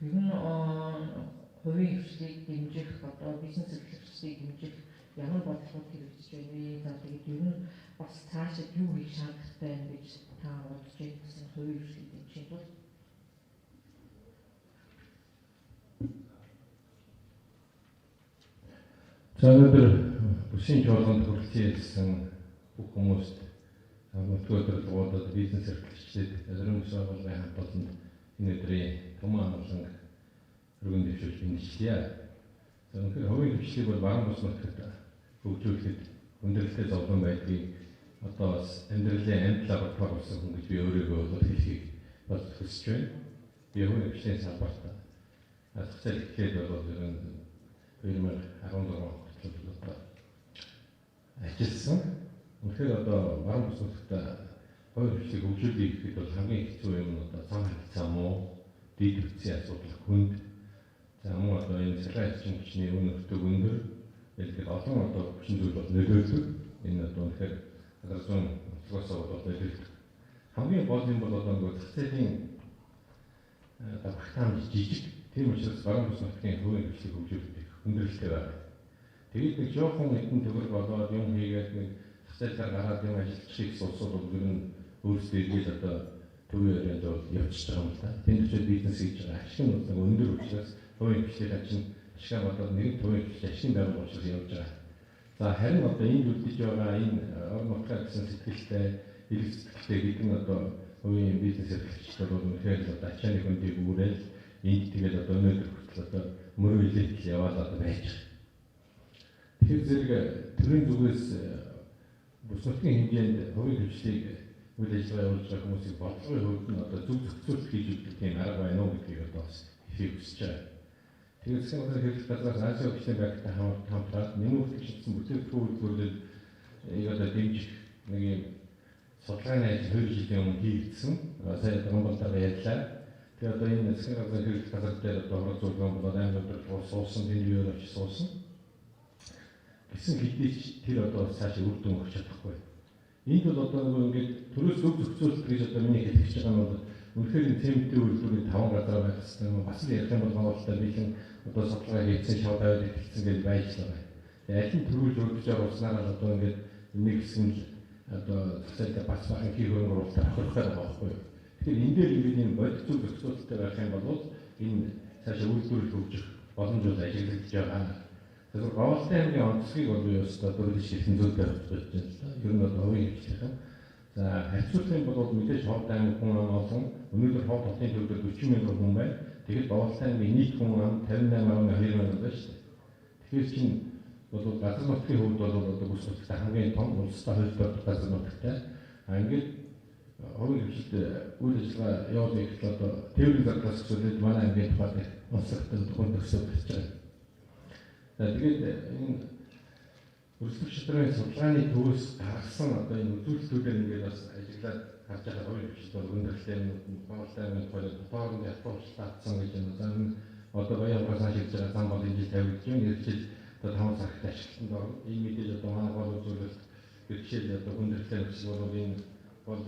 Ер нь хувийн хвшлийг дэмжих одоо бизнес эрхлэгчдийг дэмжих ямар бодлогод хэрэгжиж байна вэ? За тэгээд ер нь бас цаашид юу хийх шаардлагатай байна гэж та бодож байна гэсэн хувийн хвшлийг дэмжих бол За өнөөдөр бүсийн чуулганд хүрэлцэн бүх хүмүүст өглөөдөр дуурайд бизнес эрхлэгчдад зарим байгууллагын хамт олонд энэ өдрийн томоо амгалан өргөн дэвшүүлж бэлтгэлээ. За өнөөдөр хувийн хвшлийг бол баруун бус нутагт хөгжүүлэхэд хүндрэлтэй зовлон байдгийг одоо бас амьдралын амьд лаборатори болсон хүн гэж би өөрийгөө хэлхийг бас хүсэж байна. Би хувийн хвшлийн салбарт хацаа ихлээд бол ер нь 2014 он хүртэл ажилласан. Үнэхээр одоо баруун бус нутагт хувийн хвшлийг хөгжүүлэх гэхэд бол хамгийн хэцүү юм нь одоо зам хавцаа муу, дэд бүтцийн асуудал хүнд. За мөн одоо энэ цалин ажлын хүчний өнөртөг өндөр тэгээд олон одоо хүчин зүйл бол нөлөөлдөг. Энэ одоо үнэхээр газар зүйн нотгоосоо бол нөлөөлдөг. Хамгийн гол юм бол одоо нөгөө зах зээлийн багтаамж жижиг. Тийм учраас баруун бус нутгийн хувийн хвшлийг хөгжүүлэх хүндрэлтэй байна. Тэгээд нэг жоохон нэгэн төгрөг болоод юм хийгээд нэг зах зээлээр гараад юм ажиллах гэсэн улсууд бол ер нь өөрсдөө иргэл одоо төвийн өрөөнд бол явчихж байгаа юм л да. Тэнд ч бизнес хийж байгаа ашиг нь бол өндөр учраас хувийн хвшлийн ажил ашиг болоод нэг хувийн хвшлийн ашиг байгуулах учраас явж байгаа. За харин одоо энэ үлдэж байгаа энэ орон нутгаар гэсэн сэтгэлтэй эрх сэтгэлтэй гэдэг нь одоо хувийн бизнес эрхлэгчид бол үнэхээр одоо ачааны хөндийг үүрэл энд тэгээд одоо өнөөдөр хүртэл одоо мөрөө илэрхийл яваад одоо байж байгаа. Тэгэхээр зэрэг төрийн зүгээс бус нутгийн хэмжээнд хувийн хвшлийг үйл ажиллагаа явуулж байгаа хүмүүсийг бодлогын хувьд нь одоо зөв зохицуулт хийж өгөх тийм арга байна уу гэдгийг одоо бас ихийг хүсэж байна. Тэгээд засгийн газрын хэрэглэх газраас Азийн хөгжлийн байгууллагатай хамтраад нэмэгдсэн бүтээгдэхүүн үйлдвэрлэлийг одоо дэмжих нэг юм судалгааны ажил 2 жилийн өмнө хийгдсэн. Сая Монголдоо ярьлаа. Тэгээд одоо энэ засгийн газрын хэрэглэх газар дээр одоо хорог зөвлөгөө болоод аймагт суусан, тэнд юу явж суусан. Гэсэн хэдий ч тэр одоо цаашаа үр дүн өгч чадахгүй. Энд бол одоо нөгөө ингээд төрөөс зөв зохицуулалт гэж одоо миний хэлж байгаа нь бол үнэхээр энэ темптэй үйлдвэрийн 5 газар байх хэрэгтэй. Бас л ярих юм бол Монголда бэлэн одоо судалгаа хийсэн, шав тавиад хэлсэн гэж байж байгаа. Тэгээд аль нь төрүүлж өргөж явуулснаар одоо ингээд нэг хэсэг нь одоо цэцэлдэ бас анхийг хөрөнгө оруулалт авах хэрэгтэй байхгүй юу. Тэгэхээр энэ дээр ингээд энэ бодит зөв зохицуулалттай байх юм бол энэ цаашаа үйлдвэрлэл хөгжих боломжууд ажиглагдж байгаа. Тэгэхээр Говьолтой аймгийн онцлогийг бол юу өстой дөрвөлж хэлсэн зүйлтэй болж байна. Ер нь бол хувийн хвчлэх. За харьцуулахын бол мэдээж Ховд аймаг хүн ам олон өнөөдөр Ховд хотын төвд 40 мянган хүн байна. Тэгэхэд Говьолтой аймгийн нийт хүн ам 58.2 мянган байна шүү дээ. Тэгэхээр чинь бол газар нутгийн хувьд бол одоо бүс нутагт хамгийн том улстай холбоотой газар нутагтай. Ингээд хувийн хвчлэлд үйл ажиллагаа явуулах гэхэд одоо тээврийн зардлаас зөвлөд манай аймгийн тухайд онцлогтой хүн төсөв болж байгаа. За тэгээд энэ өрсөлдөх шударгын судалгааны төвөөс гаргасан одоо энэ үзүүлэлтүүдээр ингээд бас ажиглаад харж байгаа хувийн хвчлэл бол өндөрлөлтэй Говьолтой аймгийн тухайд дотоодын ятгуулж таацсан гэж байна. За энэ одоо баян хагас хийж байгаа зам бол энэ жил тавигдж байна. Ирчил одоо 5 цагт ашиглалтанд орно. Энэ мэдээж одоо манай гол үзүүлэлт жишээ одоо өндөрлөлтэй нөхцөл бол энэ бол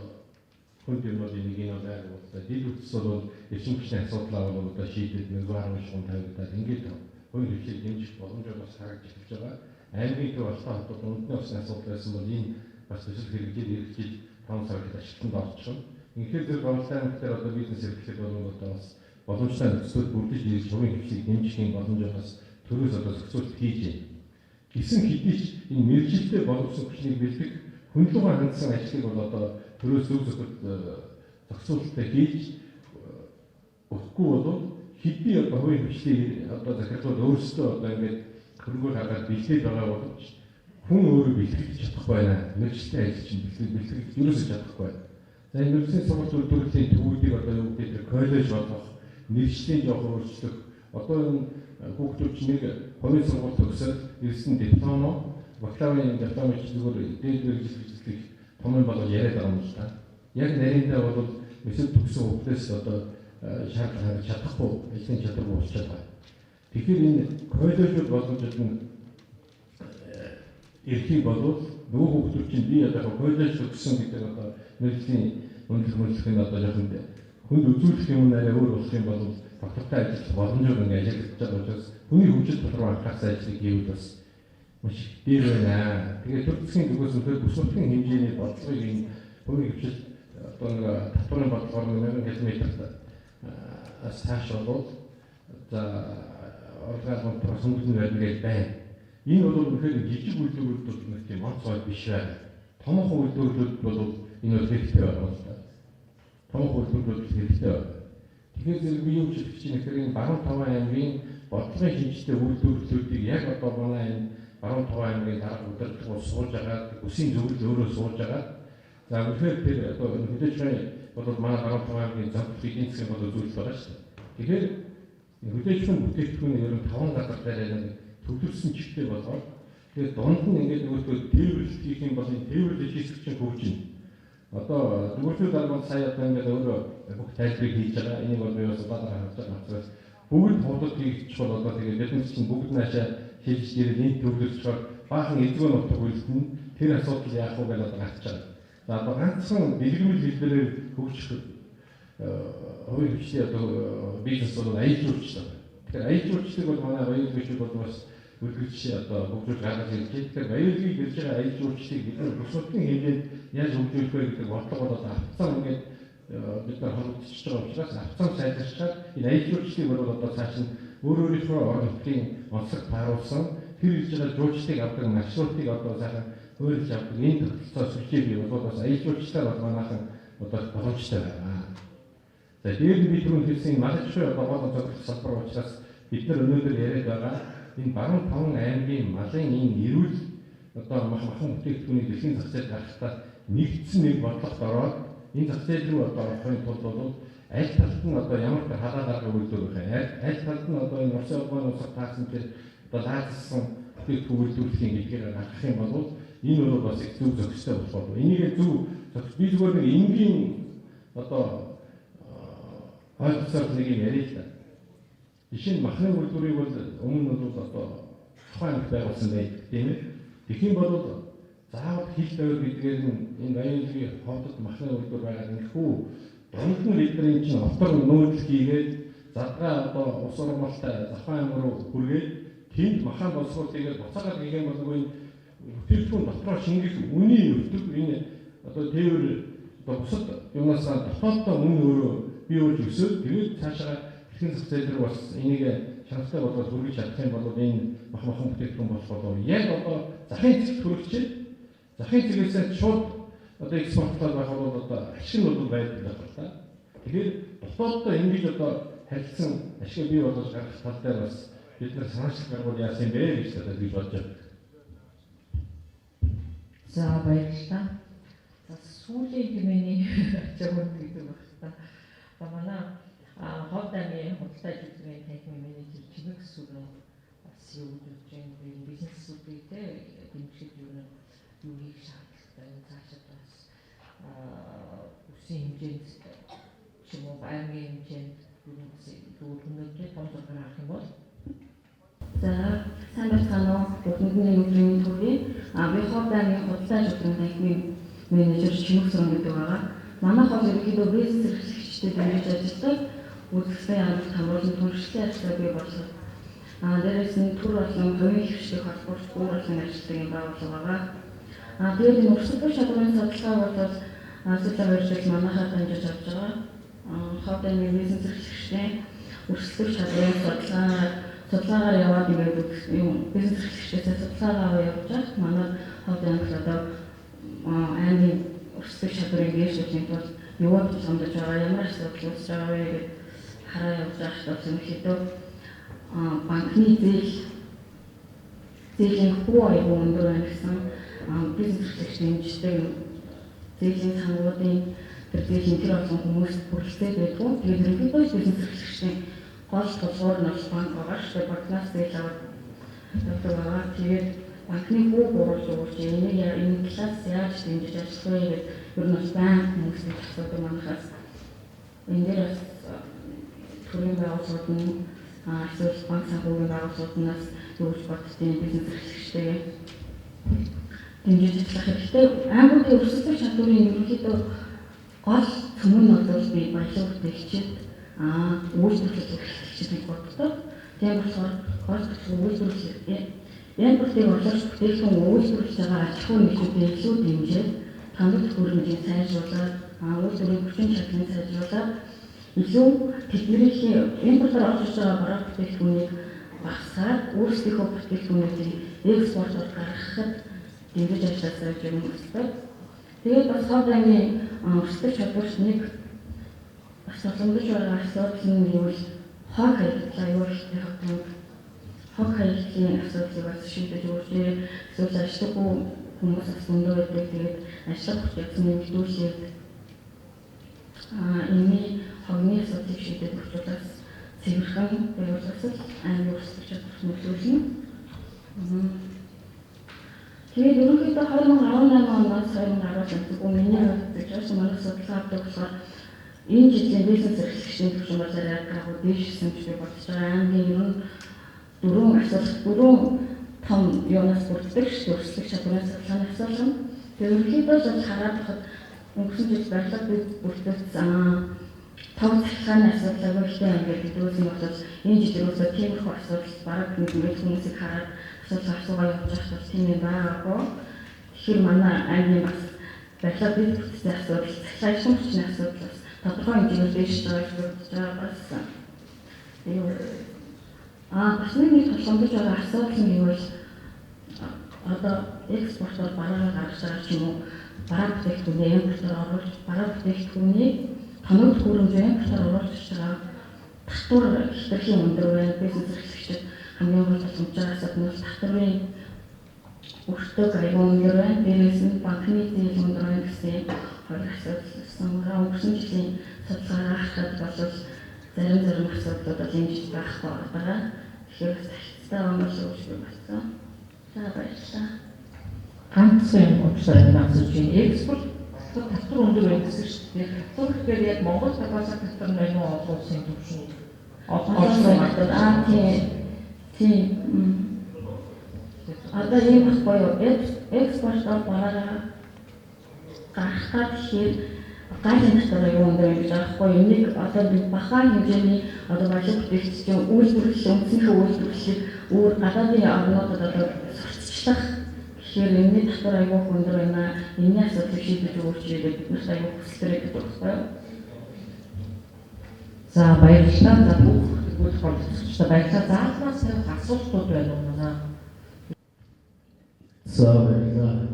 хүнд юм бол энийг нь байгаад байна. Дид үтс бол эрчим хүчний асуудлаа бол одоо шийдээд 1.5 тавигдаад ингээд хувийн хвчлэл дэмжих боломжууд бас харагдаж эхэлж байгаа. Аймгийн төв албан хотод үндэсний усны асуудал байсан бол энэ бас төсөл хэрэгжил эргэлжил 5 цагт ашиглалтанд орчихно. Инхээр зэрэг Говьолтой аймаг дээр одоо бизнес эрхлэх бол одоо бас боломжтой нөхцөл бүрдэж ирж хувийн хвчлэлийг дэмжихийн боломжууд бас төрөөс одоо зохицуулт хийж байна. Гэсэн хэдий ч энэ мэргэжилтэд боловсон хүчнийг бэлдэх хөндлөгөө хандсан ажлыг бол одоо төрөөс зөв зохицуулттай хийж өгөхгүй бол хэдий одоо хувийн хвчлэлийг одоо захирлууд өөрсдөө одоо ингээд хөрөнгөөр хагаад бэлдээд байгаа боловч хүн өөрөө бэлтгэж чадахгүй байна. Мэргэжилтийн ажил чинь бэлтгэж ерөөсөө чадахгүй байна. За энэ мэргэжлийн сургалт үйлдвэрлэлийн төвүүдийг одоо юу гэдэг нь коллеж болгох, мэргэжлийн жоох өөрчлөх, одоо энэ хүүхдүүд чинь нэг хувийн сургалт төгсөөд ирсэн диплом, бакалаврын дипломч зүгээр дээд мэргэжил томын болгож яриад байгаа юм л та. Яг нарийндаа бол мессеж төгсөн хүүхдээс одоо шаардлага чадахгүй, ажлын чадваргүй болчиход байна. Тэгэхээр энэ коллежууд боломжууд нь эрхийг болов нөгөө хүүхдүүд чинь би одоо коллеж төгссөн гэдэг одоо мэргэжлийн үнэлэх нь одоо жоохон хүнд үзүүлэх юм арай өөр болох юм бол доктортой ажиллах боломжууд ингээд ажиллаж байгаа учраас хүний хөгжил дотор анхаарсан ажлыг хийвэл бас маш дээр байна. Тэгээд төр засгийн төвөөс өндөр бүс нутгийн хэмжээний бодлогыг энэ хувийн хвчлэл одоо нэг татварын бодлогоор 1000 км цааш болоод за орган процентын байдаг байна. Энэ бол үнэхээр жижиг үйлдвэрлэлүүд нэг тийм онцгой биш байна. Томоохон үйлдвэрлэлүүд бол энэ хэрэгтэй байна. Томоохон үйлдвэрлэлүүд хэрэгтэй байна. Тэгэхээр зэрэг би юу ч хэлж чинь гэхээр энэ баруун таван аймгийн бодлогын шинжтэй үйлдвэрлэлүүдийг яг одоо манай энэ баруун таван аймгийн дарга удирдлага сууж байгаа, үсгийн зөвлөл өөрөө сууж байгаа. За үнэхээр тэр одоо хөдөлж бол манай баруун таван аймгийн зөвлөлт эдийн засгийн бол үзүүлэлт байгаа шүү дээ. Тэгэхээр хөдөлгөөний бүтээгдэхүүн ер нь 5 газар дээр төвлөрсөн чигтэй болгоод тэгээд дунд нь ингээд нөгөөдөө тээвэрлэлт хийх юм бол энэ тээвэрлэл хийсгчийн хөгжин. Одоо зүгээрчүүд албан сая одоо ингээд өөрөө бүх тайлбарыг хийж байгаа. Энийг бол би бас удаанаар харж байгаа учраас бүгд худалдаж хийгдчих бол одоо тэгээд бид нар чинь бүгд наашаа хийж ирэл энэ төвлөрчөөр баахан эзгүй нутаг үйлдэн тэр асуудал яах вэ гэж одоо гарч байгаа. За одоо ганцхан дэлгэрэл хэлбэрээр хөгжих хувийн хвчлийн одоо бизнес бол аяж жуулчлал. Тэгэхээр аяж жуулчлалыг бол манай баян гүшүүд бол бас үлгэрч одоо хөгжүүлж гаргаж ирж байна. Тэгэхээр баялагийг ирж байгаа аяж жуулчлалыг бид нар бүс нутгийн хэмжээнд яаж хөгжүүлэх вэ гэдэг бодлого бол одоо авцсан ингээд бид нар холбогдчихж байгаа учраас авцсан сайжруулчаад энэ аяж жуулчлалыг бол одоо цааш нь өөрийнхөө орон нутгийн онцлог тааруулсан тэр ирж байгаа жуулчлалыг авдаг маршрутыг одоо сайхан өөрөж авдаг энэ тогтолцоо сүлжээг бол бас аяж жуулчлалаар бол манайхан одоо боломжтой байна. За дээр бид түрүүн хэлсэн малчгүй одоо гол зөвлөх салбар учраас бид нар өнөөдөр яриад байгаа энэ баруун таван аймгийн малын энэ эрүүл одоо махан бүтээгдэхүүний дэлхийн зах зээлд гарахтаа нэгдсэн нэг бодлогот ороод энэ зах зээл рүү одоо орохын тулд бол аль талд нь одоо ямар ч халаал арга үйлдвэр байх аль талд нь одоо энэ Оросын улбаны улсад таасан тэр одоо лаазсан бүтээгдэхүүн үйлдвэрлэхийн гэдгээр гарах юм бол энэ бол бас их зөв зохистой болох бол энийг зөв би зүгээр нэг энгийн одоо ойлгосоор нэг юм яриа л да. Жишээ нь махны үйлдвэрийг бол өмнө нь бол одоо тухайн байгуулсан байдаг тийм ээ. Тэгхийн бол заавал хил тавир гэдгээр нь энэ баялагын хотод махны үйлдвэр байгаа гэхүү дунд нь бидний чинь хотор нөөцлөх хийгээд задгаа одоо ус ургамалтай Завхан аймаг руу хүргээд тэнд махан болсгоо тэгээд буцаагаад гэх юм бол энэ бүтээгдэхүүн дотроо шингэх үний өвтөг энэ одоо тээвэр одоо бусад юунаас дотооддоо өмнө өөрөө бий болж өсөөд тэгээд цаашаа Эцгийн зах зээл рүү бас энийг шаналтай болгож хүргэж чадах юм бол энэ махан бүтээгдэхүүн болох болов. Яг одоо захын цэгт хүрэгч захын цэгээс шууд одоо экспортлоод байх бол одоо ашиг нь бол байдаг л байна. Тэгэхээр дотооддоо ингэж одоо харилцсан ашиг бий болгож гаргах тал дээр бас бид нар санаачлах гаргуул яасан бэ гэж одоо би бодож байна. За баярлалаа. За сүүлийн хэмээний ачаалал гэдэг байна. За манай ховд аймгийн худалдаа аж үйлдвэрийн танхимын менежер Чимэг Сүрэн бас юу гэж байна. Бизнесүүдтэй дэмжиж юу хийх шаардлагатай цаашаа бас үсгийн хэмжээнд чим уу аймгийн хэмжээнд дүүргэнүүдтэй том зураг авах юм бол за сайн байцгаана уу бүгдний өдрийн төрийн би ховд аймгийн худалдаа аж үйлдвэрийн танхимын менежер Чимэг Сүрэн гэдэг байгаа. Манай хол ерөнхийдөө бизнес эрхлэгчтэй дэмжиж ажилладаг үйлчлэлийн амжилт хамруулан түншлэлийн ажлыг бий болгох. Дээрээс нь төр болон хувийн хвшиг холбооч бүр болон ажилтдаг юм байгууллага байгаа. Тэгээд энэ өрсөлдөх шалгуур судалгаа бол асуултаа барьж манайхаа дамжиж авч байгаа. Ховд аймгийн бизнес эрхлэгчтэй өрсөлдөх шалгуур судалгаагаар яваад ингээд юм бизнес эрхлэгчдээс судалгаа аваа явж байгаа. Манай ховд аймгийн одоо аймгийн өрсөлдөх шалгуурыг гээшлүүлэх тулд юу гэж хандаж байгаа, ямар асуудал үүсэж байгаа вэ гэж хараа явж байгаа ч ерөнхийдөө банкны зээлийн хүү аягүй өндөр байна гэсэн бизнес эрхлэгчдийн дэмждэг зээлийн саналуудын тэр зээлийн тэр олон хүмүүст хүрэлцээд байдгүй. Тэгээд ерөнхийдөө бизнес эрхлэгчдийн гол тулгуур нь банк байгаа шүү дээ. Банкнаас зээл аваад явдаг байгаа. Тэгээд банкны хүү гурван өгч энэ талаас яаж дэмжиж ажиллах вэ гэдэг ер нь бас банк хүмүүсийн асуудал манахаас энэ дээр бас төрийн байгууллагууд нь эсвэл банк санхүүгийн байгууллагуудаас юу гэж боддгийг бизнес эрхлэгчтэй дэмжиж ажиллах хэрэгтэй. Аймагуудын өрсөлдөх чадварын ерөнхийдөө гол цөмөн нь бол би баялаг бүтээгчид үйлдвэрлэх эрхлэгчдийг боддог. Тийм болохоор гол үйлдвэрлэх энэ бүтээг боловч бүтээгдэхүүн үйлдвэрлэж байгаа аж ахуй нэгжүүдийн илүү дэмжиж танил хөрөнгөний сайжруулаад үйлдвэрийн хүчин чадлыг сайжруулаад илүү тэдний импортоор орж байгаа бараа бүтээгдэхүүнийг багасгаад өөрсдийнхөө бүтээгдэхүүнүүдийг экспортоор гаргахад дэмжиж ажилласаа гэж юм хэлдэг. Тэгээд бас ховд аймгийн өрсөлдөх чадварт нэг бас боломжтой байгаа асуудал нь юу вэ? Хог хаягдлаа юу гэх хог хаягдлын асуудлыг бас шийдэж өгчээ. Эсвэл ашиггүй хүмүүс бас өндөр байдаг. Тэгээд ажлах хүч нэмэгдүүлээд энэ хогны асуудлыг шийдэж өгчөөс цэвэрхэн байгууллагаас аймгийн өрсөлдөх чадварт нөлөөлнө. Тэгээд ерөнхийдөө 2018 оноос 2010 он миний хувьд зөвхөн манай судалгаа авдаг болохоор энэ жилийн бизнес эрхлэгчдийн төвшин базар агуу дэвшсэн гэж би бодож байгаа. Аймгийн ер нь дөрвөн том юунаас бүрддэг шүү дээ. Өрсөлдөх чадварын судалгааны асуудал. Тэгээд ерөнхийдөө бол хараад байхад өнгөрсөн жил барилга бүрдсэн тав захиргааны асуудал аюултай ингээд дүүсэн болоод энэ жил ерөөсөө тиймэрхүү асуудал бараг нэг хүмүүсийг хараад асуудал асуугаа явж байгаа бол тийм юм байгаагүй. Тэгэхээр манай аймгийн бас барилга бүрдсэн асуудал, захиргааны хүчний асуудал бас тодорхой хэмжээгээр дэвшиж байгаа гэж бодож байгаа бас. Бас нэг тулгамдж байгаа асуудал нь юу вэ? Одоо экспортоор бараа гаргаж байгаа ч юм уу бараа бүтээгдэхүүний импортоор оруулж бараа бүтээгдэхүүнийг тоног хөрөнгөний импортоор оруулж байгаа татвар хэтэрхийн өндөр байна. Бизнес эрхлэгчид хамгийн гол тулгамж байгаа асуудал нь татварын өртөг аюул өндөр байна. Дээрээс нь банкны зээл өндөр байна гэсэн хоёр асуудал самураа өнгөрсөн жилийн судалгаагаар харахад бол зарим асуудлууд дэмжиж байхгүй байгаа. Тэгэхээр тахицтай онол өгч байна. За баярлалаа. Ганцхан уучраа асууж экспорт татвар өндөр байх гэсэн шүү дээ. Татвар гэхээр яг Монгол татвар татвар нь юу олон улсын төвшин тийм одоо ийм байхгүй экспортоор бараа гаргахад тэгэхээр гайхалтай татвар юу өндөр гэж аахгүй энийг одоо би бахаа хэмжээний одоо баялаг бүтээгдэхүүн үйлдвэрлэл өмснөхөө үйлдвэрлэлийг өөр гадаадын орнуудад одоо сурталчлах тэгэхээр энэ татвар аюул өндөр байна. Энэ асуудлыг шийдэж өгөөч гэдэг бид нарт аюул хүсэлтэй байдаг байхгүй юу? За баярлалаа. За бүх тэгвэл боловсролтой баярлалаа. Заалмаас тавих асуултууд байна уу манай? За баярлалаа.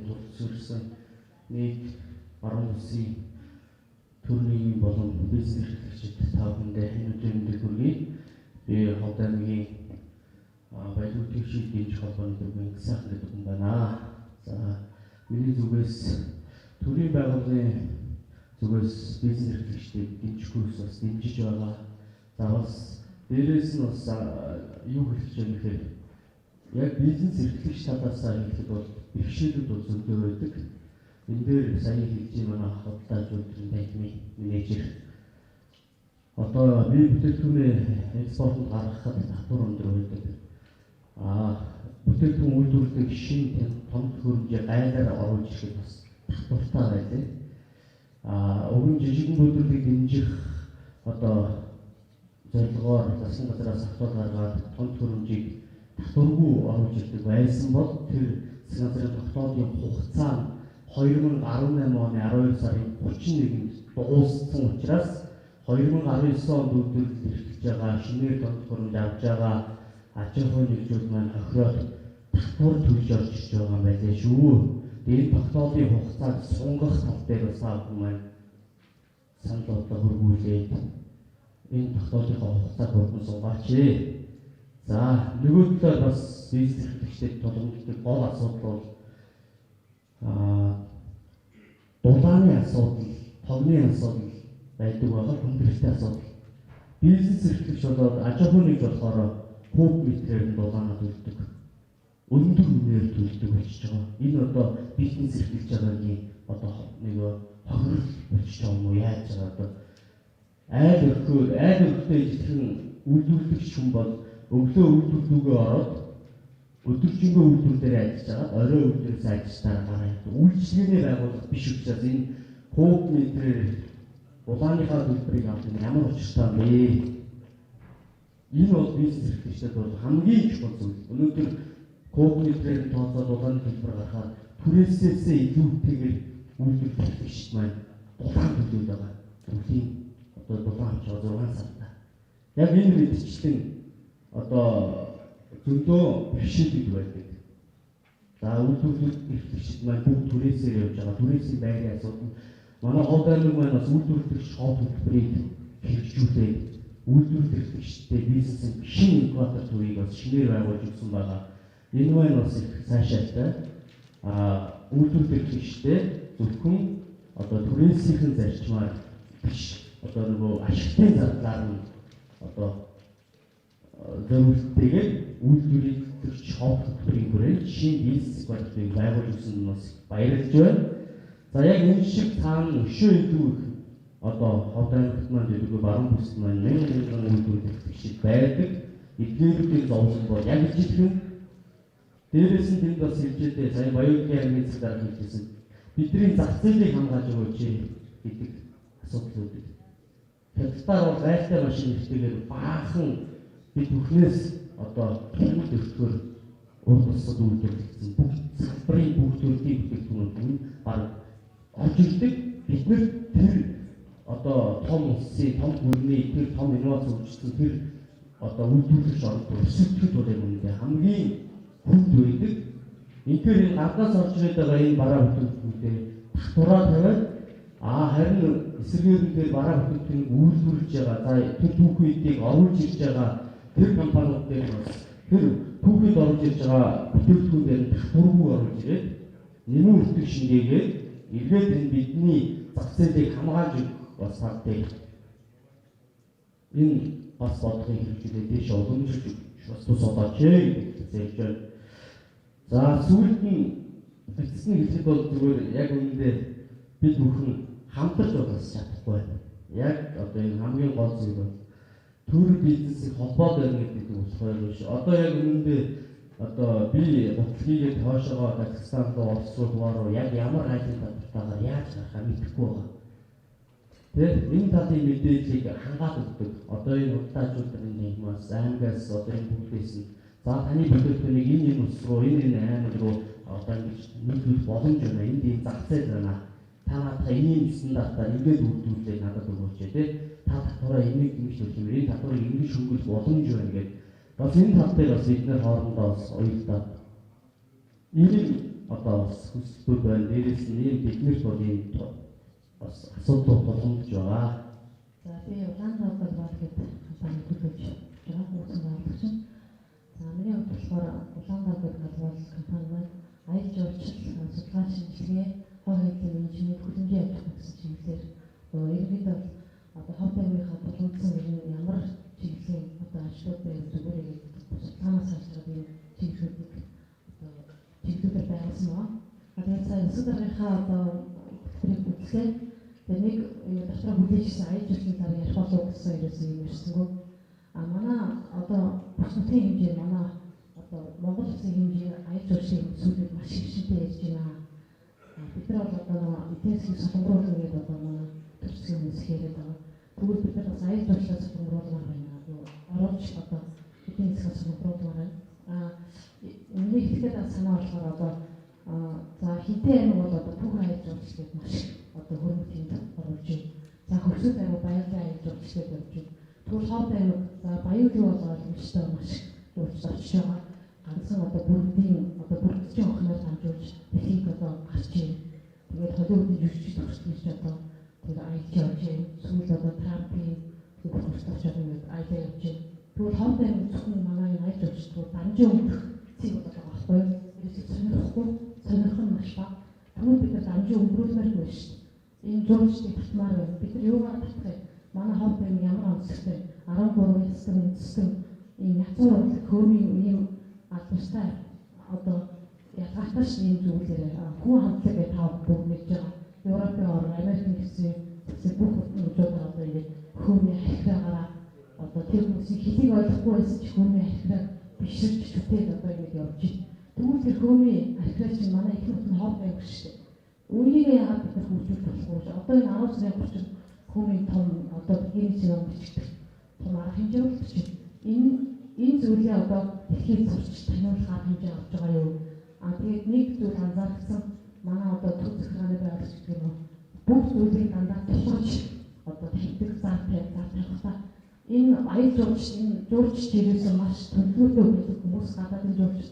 Төвчөрсөн нэг баруун улсын төрийн болон бизнес эрхлэгчид та бүхэндээ энэ өдрийн хүргэе. Би Ховд аймгийн баялаг төшийн дэмжих холбооны төвийн сайхан гэдэг юм байна. За миний зүгээс төрийн байгууллагын зүгээс бизнес эрхлэгчдийг дэмжихгүйс бас дэмжиж байгаа. За бас дээрээс нь бас юу хэлж байгаа гэхээр яг бизнес эрхлэгч талаас хэлэхэд бол бэрхшээлүүд бол зөндөө байдаг. Энэ дээр сая хэлж манай худалдаа зөвлөлийн танхимын менежер одоо бие бүтээгдэхүүнээ экспортод гаргахад татвар өндөр байдаг. Бүтээгдэхүүн үйлдвэрлэдэг шинэ том хөрөнгөний гайлаар оруулж ирэхэд бас татвартай байдаг. Өвгөн жижигэн бүтээгдэхүүнийг дэмжих одоо зорилгоор засгийн газраас ахлал гаргаад том хөрөнгөийг татваргүй оруулж ирдэг байсан бол тэр засгийн газрын тогтоодын хугацаа нь 2018 оны 12 сарын 31-нд дууссан учраас 2019 онд үйлдвэрлэж эрхэлж байгаа шинээр том хөрөнгө авч байгаа аж ахуйн нэгжүүд маань хохироод татвар төлж орж ирж байгаа юм байлээ шүү. Энэ тогтоодын хугацааг сунгах тал дээр бас аавхан маань санал бодлоо хөрвүүлээд энэ тогтоодын хугацааг бүрэн сунгаач. За нөгөө талаар бас бизнес эрхлэгчдэд тулгамддаг гол асуудал бол дулааны асуудал, тогны асуудал байдаг байгаа хүндрэлтэй асуудал. Бизнес эрхлэгч болоод аж ахуйн нэгж болохоор куб метрээр нь дулаанаа төлдөг. Өндөр үнээр төлдөг болчихж байгаа. Энэ одоо бизнес эрхлэж байгаагийн одоо нэг хохирол болчихж байгаа юм уу? Яаж байгаа одоо айл өрхтэй итгэн үйлдвэрлэгч хүн бол өглөө үйлдвэрлэгээ ороод өдөржингөө үйлдвэр дээр ажиллаж байгаа. Орой үйлдвэрээс ажиллаж гараа. Үйлчлэгээний байгууллага биш учраас энэ куб метрээр улааныхаа төлбөрийг авах нь ямар учиртай вэ? Энэ бол бизнес эрхлэгчдэд бол хамгийн чухал зүйл. Өнөөдөр куб метрээр тооцоод улааны төлбөр гаргахаар түрээсээс илүүтэйгээр үйлдвэрлэгчид маань дулаан төлөд байгаа. Төрлийн одоо дулаан авч 6 сартаа. Яг энэ мэдчлэн одоо зөндөө бэрхшээлүүд байдаг. За үйлдвэрлэгч эрхлэгчид маань бүгд түрээсээр явж байгаа. Түрээсийн байрын асуудал манай Ховд аймаг маань бас үйлдвэрлэгч шоу төлбөрийг хэрэгжүүлээд үйлдвэрлэгчтэй бизнесийн шинэ инкубатор төрийг бас шинээр байгуулж өгсөн байгаа. Энэ маань бас их цаашаатай үйлдвэрлэгчтэй зөвхөн одоо түрээсийн зарчмаар биш одоо нөгөө ашигтын зардлаар нь одоо зөвлөлттэйгээр үйлдвэрлэгч шоу төлбөрийн хүрээнд шинэ бизнес инкубаторыг байгуулж өгсөн нь бас баярлж байна. За яг энэ шиг цаана өшөө илүү их одоо Ховд аймагт маань дөрөв баруун бүсд маань мянган үйлдвэрлэгчид байдаг. Эдгээрүүдийн зовлон бол яг ижилхэн. Дээрээс нь тэнд бас хэлжээдээ сая Баянгын аймгийн засаг дарга хэлжсэн. Бидний зах зээлийг хамгаалж өгөөч гэдэг асуудал үүдээ. Хятадаар бол гайлтай машин ихтэйгээр баахан бид бүхнээс одоо тэмдэг өртгөр урд усад үйлдвэрлэгдсэн бүх салбарын бүх төрлийн бүтээгдэхүүнүүд нь баг орж ирдэг. Бид нэр тэр одоо том улсын том гүрний тэр том инновац хөгжсөн тэр одоо үйлдвэрлэгч орнд өсөлтөд бол үүнтэй хамгийн хүнд байдаг. Инхээр энэ гаднаас орж ирээд байгаа энэ бараа бүтээгдэхүүнтэй татвараа тавиад харин эсэргээрэн дээр бараа бүтээгдэхүүнийг үйлдвэрлэж байгаа. За тэр түүхүүдийг оруулж ирж байгаа тэр компаниуд дээр бас тэр түүхэд оруулж ирж байгаа бүтээгдэхүүн дээр татваргүй оруулж ирээд нэмэн үртэг шингээгээд эргээд энэ бидний зах зээлийг хамгаалж өгөх бас таатай. Энэ бас бодлогыг хэрэгжүүлээд дэш уламжлж бас тус одооч гэж хэлж байна. За сүүлд нь эцэсний хэлэхэд бол зүгээр яг үүндээ бид бүхэн хамтарч байгаас чадахгүй байна. Яг одоо энэ хамгийн гол зүйл бол төр бизнесийг холбоод байна гэдэг болохоор биш. Одоо яг үүндээ одоо би бодлогыг тоошоогоо Казахстан руу Орос руу яг ямар айлын татвартайгаар яаж гарахаа мэдэхгүй байгаа. Тэгэхээр энэ талын мэдээллийг хангаад өгдөг. Одоо энэ худалдаачуулгын нэгмээс аймагаас одоо энэ бүгдээс нь за таны бүтээгдэхүүнийг энэ ус руу энэ аймаг руу одоо ингэж нөлөөлөх боломж байна. Энд ийм зах зээл байна. Та надад энэний стандартаар ингээд үйлдвэрлэе надад өгөөч тий. та татвараа энийг ингэж хэлэх юм. Энэ татварыг ингэж хөнгөлөх боломж байна гэдэг. Бас энэ тал дээр бас эдгээр хоорондоо бас уялдаад ийм одоо бас хүсэлтүүд байна. Дээрээс нь ийм биднэрт бол ийм бас асуудал тулгамдж байгаа. За би Улаанбаатар маркет компани төлөвч байгаа хүмүүс байна. За миний хувьд болохоор Улаанбаатар галбал компани маань аялал жуулчлал судалгаа шинжилгээ хор хэдийн менежмент хөлбөмбөгийн ажил гэсэн чиглэлээр ерөнхийдөө одоо хоббигийнхаа тулгуурласан гэрээ ямар чиглэлийн одоо ажлууд байх зүгээрээ судалгаанаас харж байгаа энэ чиглэлүүдийг одоо чиглэлээр байгуулсан байна. Тэгээд сайн сударгынхаа одоо хэлбэрийг үзлээ. Тэгээд нэг дотроо хүлээжсэн аялал жуулчлалын зарим ярих болов гэсэн ерөөсөө юм ирсэнгүй. Манай одоо бүх нутгийн хэмжээ манай одоо Монгол улсын хэмжээ аялал жуулчлалын зүйлийг маш их шинжтэй ярьж байна. Бид нар бол одоо эдийн засгийн солонгоруулалт гэдэг одоо манай төр засгийн хүмүүс хийгээд байгаа. Тэгвэл бид нар бас аялал жуулчлалын солонгоруулалт байна. Оруулж одоо эдийн засгийн солонгоруулалт байна. Миний хэлэхэд санаа болохоор одоо за хинтээ аймаг бол одоо бүх аялал жуулчлалыг маш одоо хөрөнгөнд оруулж байна. За хөвсөд аймаг баярлалын аялал жуулчлалыг явуулж байна. Тэгвэл хот аймаг за баяуулын бол ойлгомжтой маш явуулж очиж байгаа. Ганцхан одоо бүрдийн одоо бүрдчин охиноор хамжуулж дэлхийд одоо гарч ийн. Тэгээд Холливуудын жүжигчид төрсгийч одоо тэгээд аялж явж байна. Сүүл одоо Трампын төрсгийч одоо аялал явж байна. Тэгвэл хот аймаг зөвхөн манай энэ аялал жуулчлал дамжин өнгөрөх цэг одоо байгаа байхгүй юу? Ерөөсөй сонирх нь маш бага. Тэгвэл бид нар дамжин өнгөрүүлмээр байна шүү дээ. Энэ жуулчлалыг татмаар байна. Бид нар юугаар татах вэ? Манай хот аймаг ямар онцлогтой 13 ястан үндэстэн ийм язгуур урлаг хөрмийн ийм албастай одоо ялгаатай ийм зүйлээр хүн хамтлаг тав бүгд нэгж байгаа. Европын орн, Америкийн хэсэг бүх улсууд одоо ингээд хөрмийн ахиргаараа одоо тэр хүмүүсийн хэлийг ойлгохгүй байсан ч хөрмийн ахиргаа биширч чүтээд одоо ингэж явж байна. Тэгвэл тэр хөрмийн ахиргаа чинь манай их нутгийн хот аймаг шүү дээ. Үүнийг яагаад бид нар хөгжүүлж болохгүй вэ? Одоо энэ 10 сарын 30-нд хөрмийн том одоо гинс юм бичдэг. Том арга хэмжээ болчих чинь. Энэ зүйлээ одоо дэлхийд сурч таниулах арга хэмжээ авч байгаа юу? Тэгээд нэг зүйл анзаарсан манай одоо төв захиргааны байгууллагч гэдэг нь бүх зүйлийг дандаа тулгуурлаж одоо тавьдаг заатайхтаа энэ аял жуулч чирээсэн маш төлөвлөлтөө өгөх хүмүүс гадаадын жуулч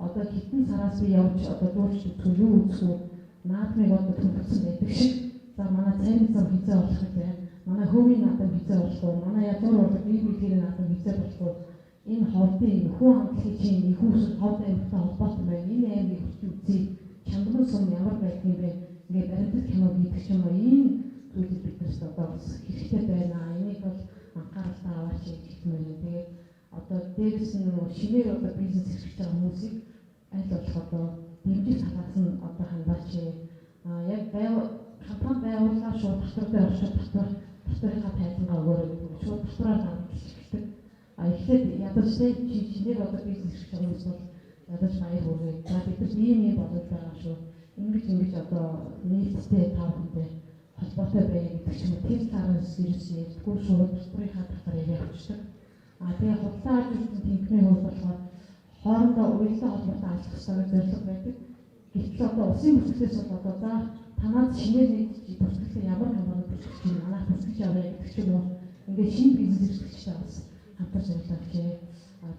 одоо хэдэн сараас би явж одоо жуулч үзэх юу үзэх үү наадмыг одоо төлөвлөсөн байдаг шиг за манай цайны зам хизээ болох вэ? Манай хөвийн наадам хизээ болох уу? Манай язгуур урлаг бие наадам хизээ болох уу? Энэ холдын хүн хамтлагийн чинь их үсэг хот аймагтай холбоотой байна. Энэ аймгийг хүчтэй чандман сум ямар байх юм бэ? Ингээд баримтат кино хийдэг ч юм уу ийм зүйлийг бид нарт одоо хэрэгтэй байна. Энийг бол анхааралтай аваач гэх юм байна. Тэгээд одоо дээрээс нь шинээр одоо бизнес эрхэлж байгаа хүмүүсийг аль болох одоо дэмжих талаас нь одоо хандаач. Яг компани байгууллага шууд татвар дээр оршиж татварынхаа тайлбараа өгөөрэй. Шууд татвараар ханддаг. Эхлээд ядаж чинээр одоо бизнес эрхэлж байгаа хүмүүс бол ядаж баяр хүргэе. За бид нар ийм бодож байгаа шүү. Ингэж одоо нийтдээ тав хүнтэй холбоотой байя гэдэг ч юм уу тэр цаараас ирсэн ярьдгүй шууд татварынхаа татварыг явуулдаг. Тэгээ худлаа ажилтны тэнхмийн хувьд болохоор хоорондоо уялдаа холбоотой ажиллах хэрэгтэй зорилго байдаг. Гэвч одоо улсын бүртгэгчдээс бол одоо за танаас шинээр нэг бүртгэгчд ямар компани бүртгэж чинь манай бүртгэж аваа гэдэг ч юм уу ингээд шинэ бизнес эрхлэгчтэй бас хамтар зориулж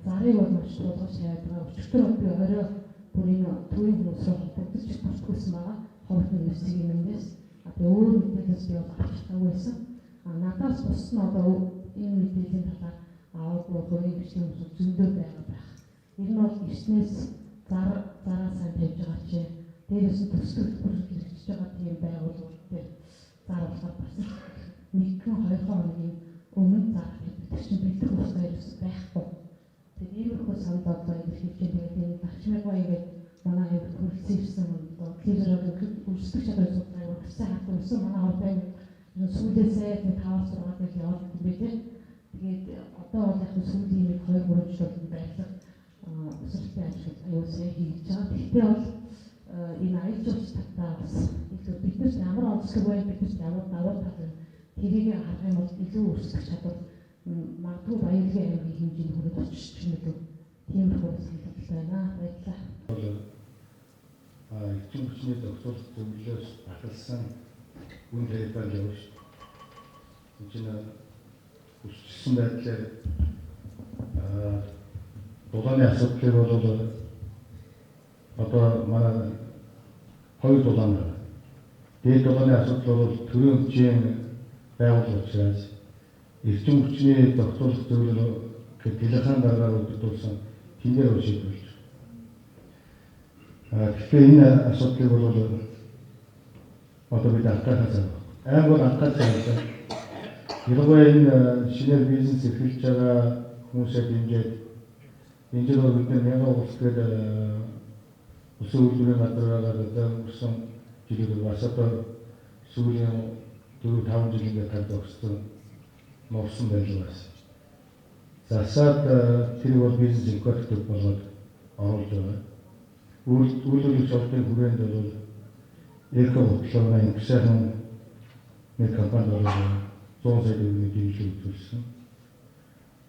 зарыг бол маш тулгуур шаяад байгаа. Өчигдөр би орой бүр энэ төвийн хүмүүс рүү холбогдож бүртгүүлсэн байгаа. Ховрын нэвсгийн юмнээс тэгээ өөр мэдээлэлс би бол авчихсан байсан. Надаас бус нь одоо энэ мэдээллийн талаар аваагүй хөрийн бичгийн хүмүүс зөндөө байгаа байх. Энэ бол ирснээс зараа сайн тавьж байгаа чи дээрээс нь төсөлт бүртгэж байгаа тийм байгууллагууд дээр заруулахаар бас нэгэн 2 хоногийн өмнө зарах гэдэг чинь бэлдэх устай ерөөс байхгүй. Тэгээд иймэрхүү санд одоо илэрхийлж тэгээд энэ тагчмыгаа ингээд манай аяг хөлсөн ирсэн одоо клизерыг үлсдэг чадвар судалгаа гэсэн хатсан манай ордын сүүлээсээ 5-6 дэх яваад байдаг. Тэгээд одоо бол яг сүүлийн нэг 2-3 жил бол байрлал өсөлттэй ажил аюулсаа хийж байгаа. Гэхдээ бол энэ аялал жуулчлалтай бас бид нар ямар онцлог бай бид нар ямар давуу тал тэрийг харах юм бол илүү өсөх чадвар магадгүй баялагын аймгийн хэмжээнд хүрээд очиж чимээ тиймэрхүү санагдaltaй байна. Баярлалаа. Эцэг хүчний докторт зөвлөлөөс ахалсан үн хэлбэр явж энэ үсчихсэн байдлаар дулааны асуудлыг бол одоо манай хоёр дулаан байна. Дээд дулааны асуудал бол төрийн хүчийн байгууллага учраас эрчим хүчний тогтоох зөвлөл дэлхийн дараагаар үүдүүлсэн тэмдгээр шийдвэрлэж. Тэгэхээр энэ асуудлыг бол одоо бид анхаарах хэрэгтэй. Аймаг бол анхаарах хэрэгтэй. Ялангуяа энэ шинээр бизнес эрхэлж байгаа хүмүүсээ дэмжиж энэ жил бол бид мянган улс гэдэг усан үйлдвэрийн газраараа өнгөрсөн жилээр бас одоо сүүлийн 4-5 жил ингээд танд өгсөн новсон байлгүй байсан. Засаад тэр бол бизнес инкубатор болоод оруулж байгаа. Үйлдвэрлэгч ордын хүрээнд бол эко бодлогын ингсэхэн нэг компани бол 100 сая төгрөгийн дэмжлэг үзүүлсэн.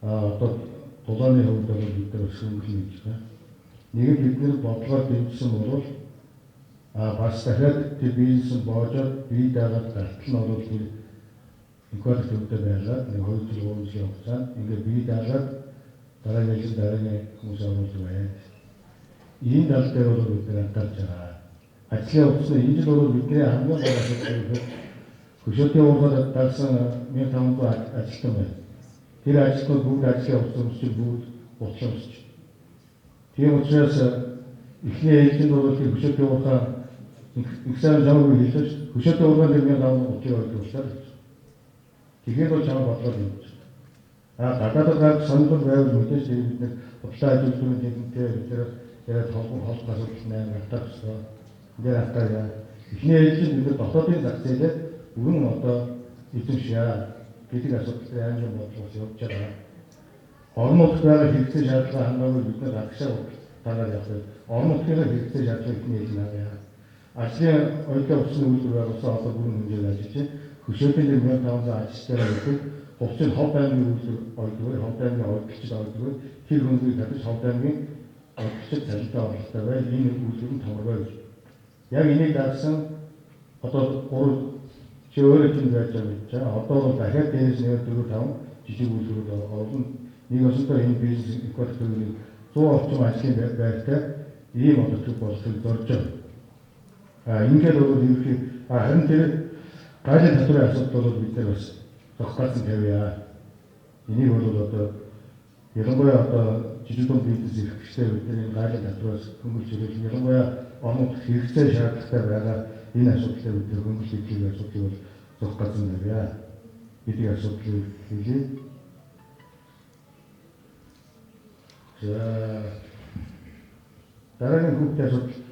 Одоо дулааны хувьд бол бид нар өсгөмөл хийж байгаа. Нэг нь бид нар бодлогоор дэмжсэн бол бас дахиад тэр бизнес боожоод бие дагаад гартал нь бол тэр инкубатор төвтэй байлаад нэг 2 жил 3 жилийн хугацаанд ингээд бие дагаад дараагийн хүмүүс оруулж байна. Энэ тал дээр бол бид нар анхаарч байгаа. Ажлын хувцас энэ жил бол бидний хамгийн гол асуудал хөшөөтийн ургад дагсан 1500 ажилтан байна. Тэр ажилтнууд бүгд ажлын хувцас бүгд бодлоомсч. Тийм учраас эхний ээлжинд бол тэр хөшөөтийн ургад ихсэн замыг хийлж хөшөөтийн ургад 1500 ойлголцоор. Тэгэхээр бол чамд бодлоо юм. Гадаадд сонирхол байвал мэдээж бид нар бодлоо ажилтнууд нэгэнтэй тэгээд холбоо асуудал 8 гартаа гэсэн. Дээр хатаа эхний ээлжинд бид дотоодын зах зээлээ бүрэн одоо эзэмшээ гэдэг асуудалтай аймаг бодлогоос явж байгаа. Орон нутгад байгаа хэрэгцээ шаардлага хангаагүй бид нар агшаа тагаар явах. Орон нутгийн хэрэгцээ шаардлага ихний ээлжинд авъя. Ажлын ойлголт усны үйлдвэр байгуулсан одоо бүрэн хэмжээнд ажиллаж байна. Хөшөөтийн 1500 ажилчдаа өгдөг. Хувцсны хов аймгийн үйлдвэр, хов аймгийн ойлголтчид олддог. Тэр хүндрийг татаж хов аймгийн ойлголтчид цалинтай орлоготой байл энэ үйлдвэр нь томроо гэж. Яг энийг дагсан одоо 3 чи өөрөө чинь байж байгаа гэж байна. Одоо бол дахиад дээрээс нэр 4-5 жижиг үйлдвэрүүд оруулна. Нэг өсөлтөө энэ бизнес инкубаторыг 100 орчим ажлын байртай ийм одоо төв болохыг зорж байгаа. Ингээд бол ерөнхий харин тэр гажил татварын асуудал бол бид нар бас зохицуулсан тавья. Энийг бол одоо ялангуяа одоо жижиг дунд бизнес эрхлэгчтэй бид нар энэ гажил татвараас хөнгөлж ирэх ялангуяа орнууд хэрэгцээ шаардлагатай байгаа энэ асуудлыг бид нар хөнгөлж ирэх асуудлыг бол зохицуулсан тавья. Бидний асуудлыг хэлээ. Дараагийн хүүхдийн асуудал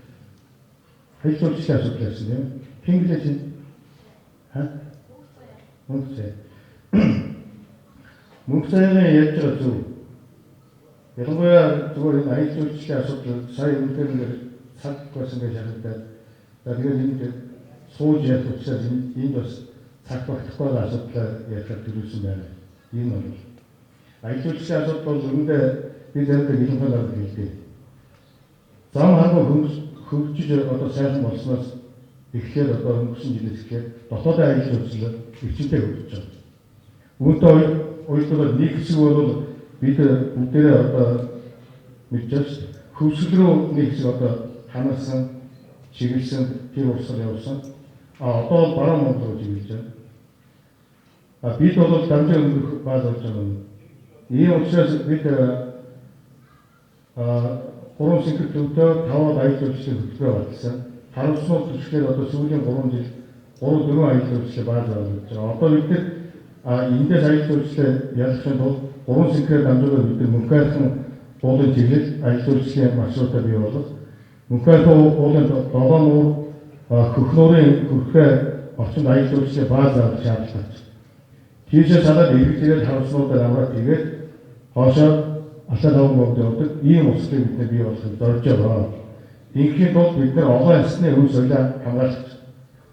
хэлцүүлчлийн асуудал байсан юм. Пинглэж мөнгөцөйг яаж байгаа зүг. Ялангуяа зүгээр энэ аялалчдын асуудал сая өнөөдөр цаг байсан гэж харагдаад тэгээд энэ сууж явах учраас энд бас цаг багтахгүй асуудал ялгаж төрүүлсэн байна. Энэ бол аялалчдын асуудал бол үүндээ би зэрэг хэлэх болоод хэлдэг. Зам хангах хөгжиж одоо сайхан болсноос эхлээд одоо өнгөрсөн жилээс эхлээд дотоодын аялал жуулчлал эрчимтэй хөгжиж байгаа. Үүнтэй ойлголоо нэг хэсэг бол бид бүгдээрээ одоо мэдж байгаа шүү дээ. Хөвсгөл рүү нэг хэсэг одоо ханасан, чиглэсэн, тэр урсгал явуулсан. Одоо баруун монд руу чиглэж байна. Бид бол дамжин өнгөрөх бааз болж байгаа. Ийм учраас бид 3 сэнхэг төвтэй 5 аялал жуулчлалын хөтөлбөр баталсан. Харамсалтай төслөөр одоо сүүлийн 3 жил 3-4 аялал жуулчлалын бааз болж байгаа. Одоо бид эндээс аялал жуулчлалыг ялгахын тулд 3 сэнхгээр дамжуулаад бид мөнхайрхан уулын чиглэл аялал жуулчлалын маршрутаа бий болгох. Мөнхайрхан уулын 7 нуур хөх нуурын хөрхөө орчинд аялал жуулчлалын бааз авах шаардлагатай. Тийшээ салаад иргэдээр харамснуудаар аваад тэгээд хоошоо Алтай даван богд явдаг ийм услыг бид нар бий болгохыг зорж байгаа. Инхийн тулд бид нар олон ясны өв соёлоо хамгаалагч.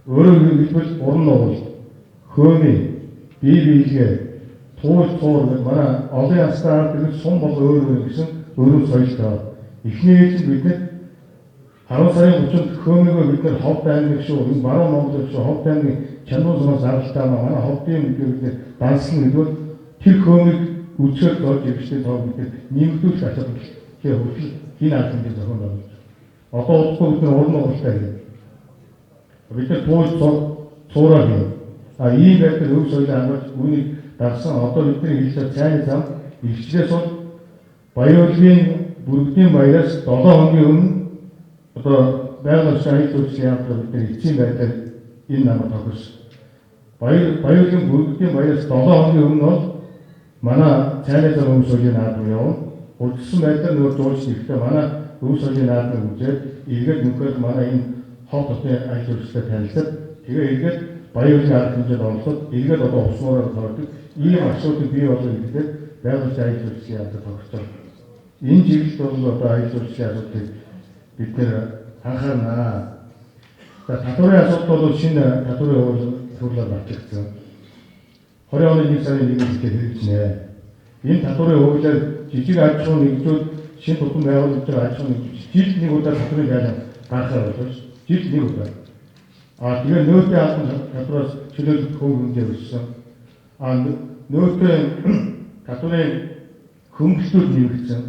Өөрөөр хэлбэл уран нуурал, хөөмий, бие биелгээ, туул цуур манай олон ястаар тэр сум бол өөр гэсэн өөрөөр соёлтой. Эхний ээлжинд бид нар 10 сарын 30-нд хөөмийгөө бид нар ховд аймаг шүү, энэ баруун Монгол шүү, ховд аймгийн чануусан заралтай манай ховдын мэдээ данслан гэдэг тэр хөөмийг үчээр доош иргэжтэй тоог гэдэг нэмэгдүүлэх асуудал хий хөрвөл энэ албаны зохион байгуулж. Одоо удахгүй бид нар уран ууралтай гэдэг. Бид нар тууж цуураа гэх. Ийм байдлаар өв соёлыг хамгаалж үүнийг дагсан одоо бидний хэлсэн цайны зам илчлээс бол Баян-Улгийн бүрдийн баяраас 7 хоногийн өмнө одоо байгаль шаардлагын төлөвшлийн хамтран бид нар эцсийн байдлаар энэ намайг тохирсон. Баян-Улгийн бүрдийн баяраас 7 хоногийн өмнө бол манай цайны зам өв соёлын наадам явна. Урдсан байдлаар нөгөө зурж ирэхдээ манай өв соёлын наадам үзээд эргээд нөхөд манай энэ хов дотны ажил үйлстэй танилцаад тэгээ эргээд Баян-Улгийн арга хэмжээнд оролцоод эргээд одоо уснуураар тоодог ийм асуудыг бий болгох гэдэг байгаль ажил үйлсийн хамтран тохирсон. Энэ чиглэлд бол одоо ажил үйлсийн асуудлыг бид нэр анхаарнаа. За татварын асуудал бол шинэ татварын хуулиар батлагдсан. 20 оны 1 сарын 1-нд хэрэгжинэ. Энэ татварын хуулиар жижиг аж ахуйн нэгжүүд шинэ тутам байгууллагын аж ахуйн нэгж жилд нэг удаа татварын байлаа гаргахаар болж жилд нэг удаа. Тэгээ нөөцийн албан татвараас чөлөөлөлт хөнгөлөөр өссөн. Нөөцийн татварын хөнгөлөлтөд нэмэгдсэн.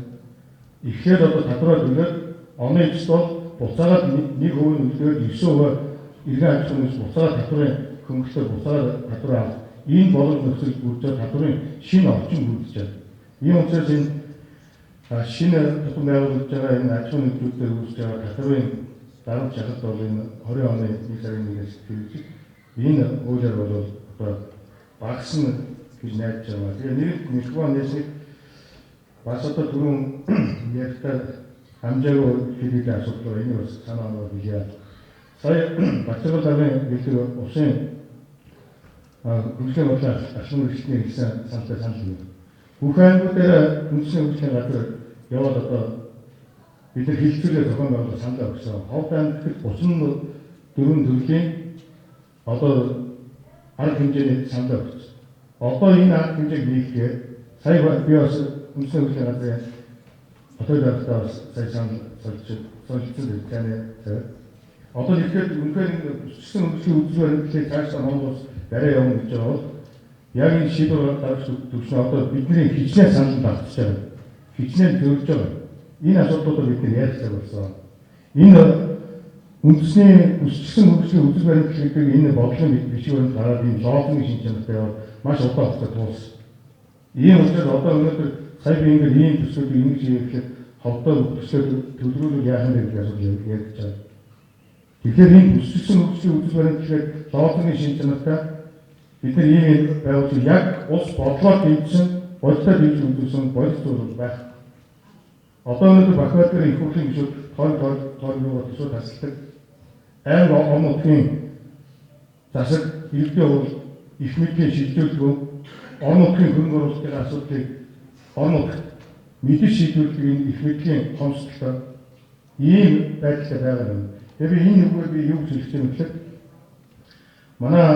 Ихээр одоо татвараа төлөөд оны эцэст бол буцаагаад 1% нөлөөд 9% иргэн аж ахуйн нэгж буцаагаад татварын хөнгөлөлтөөр буцаагаад татвар авах. Энэ болон нөхцөл бүрдээ татварын шинэ орчин бүрдэж байна. Ийм учраас энэ шинэ тутам байгуулж байгаа энэ аж ахуйн нэгжүүдээр үүсэж байгаа татварын дарамт шалгалт бол энэ 20 оны 1 сарын 1-ээс хэрэгжиж энэ хуулиар бол одоо багасна гэж найдаж байгаа. Тэгээ нэг микрофон нэсэг бас одоо түрүүн ярьтаа хамжаагүй хэлээд асуудал энэ бас санаа оноо билээ. Сая Бацгал даргын гэлтэр усын гүнзгий бодлоо ашиг үйлчлэний хэлсэн саналтай санал байна. Бүх аймагуудаар үндэсний үйлчлэгийн газар яваад одоо бид нар хилцүүлээ зохион байгуулах саналаа өгсөн. Ховд аймагт 34 төрлийн одоо арга хэмжээний саналаа өгсөн. Одоо энэ арга хэмжээг нийлэхээр сая би бас үндэсний үйлчлэгийн газрын хотод байгууллагаас сая санал солилцсон байна. Одоо ихэд үнэхээр өссөн үйлчлэгийн үзүүлэлтийг цаашдаа Монголд барай явна гэж байгаа бол яг энэ шийдвэр гаргаж төвчнө одоо бидний хичнээн санал багтж байгаа. Хичнээн төрж байгаа. Энэ асуудлуудыг бид нэр ярих цаг болсон. Энэ үндэсний өссөн үйлчлэгийн үзэл баримтлал гэдэг энэ бодлогын бичвэрээр гараад энэ логикийн шинж чанартай яваад маш удаан хугацаа туулсан. Ийм учраас одоо өнөөдөр сая би ингээд ийм төслүүдийг ингэж хийхэд ховдоо төслөд төлөвлөлөг яах юм бэ гэж асууж ярьж байгаа. Тэгэхээр энэ өссөн үйлчлэгийн үзэл баримтлал логикийн шинж чанартай бид нар ийм байгуулж яг ус бодлоор дэмжсэн бодтой дэмж үзүүлсэн бодит зүйл байх. Одоо өнөөдөр Бахбаатарын их хурлын гишүүд тойрогоо төсөө тасалдаг. Айн орнуудын засаг иргэдийн хувьд их мэдээ шийдвэрлэв. Орнуудын хөрөнгө оруулалтын асуудлыг орнууд мэдээ шийдвэрлэх их мэдлийн хомсдолтой ийм байдалтай байгаа юм. Тэгэхээр энэ нүгээр би юу гэж хэлэх юм бэ? Манай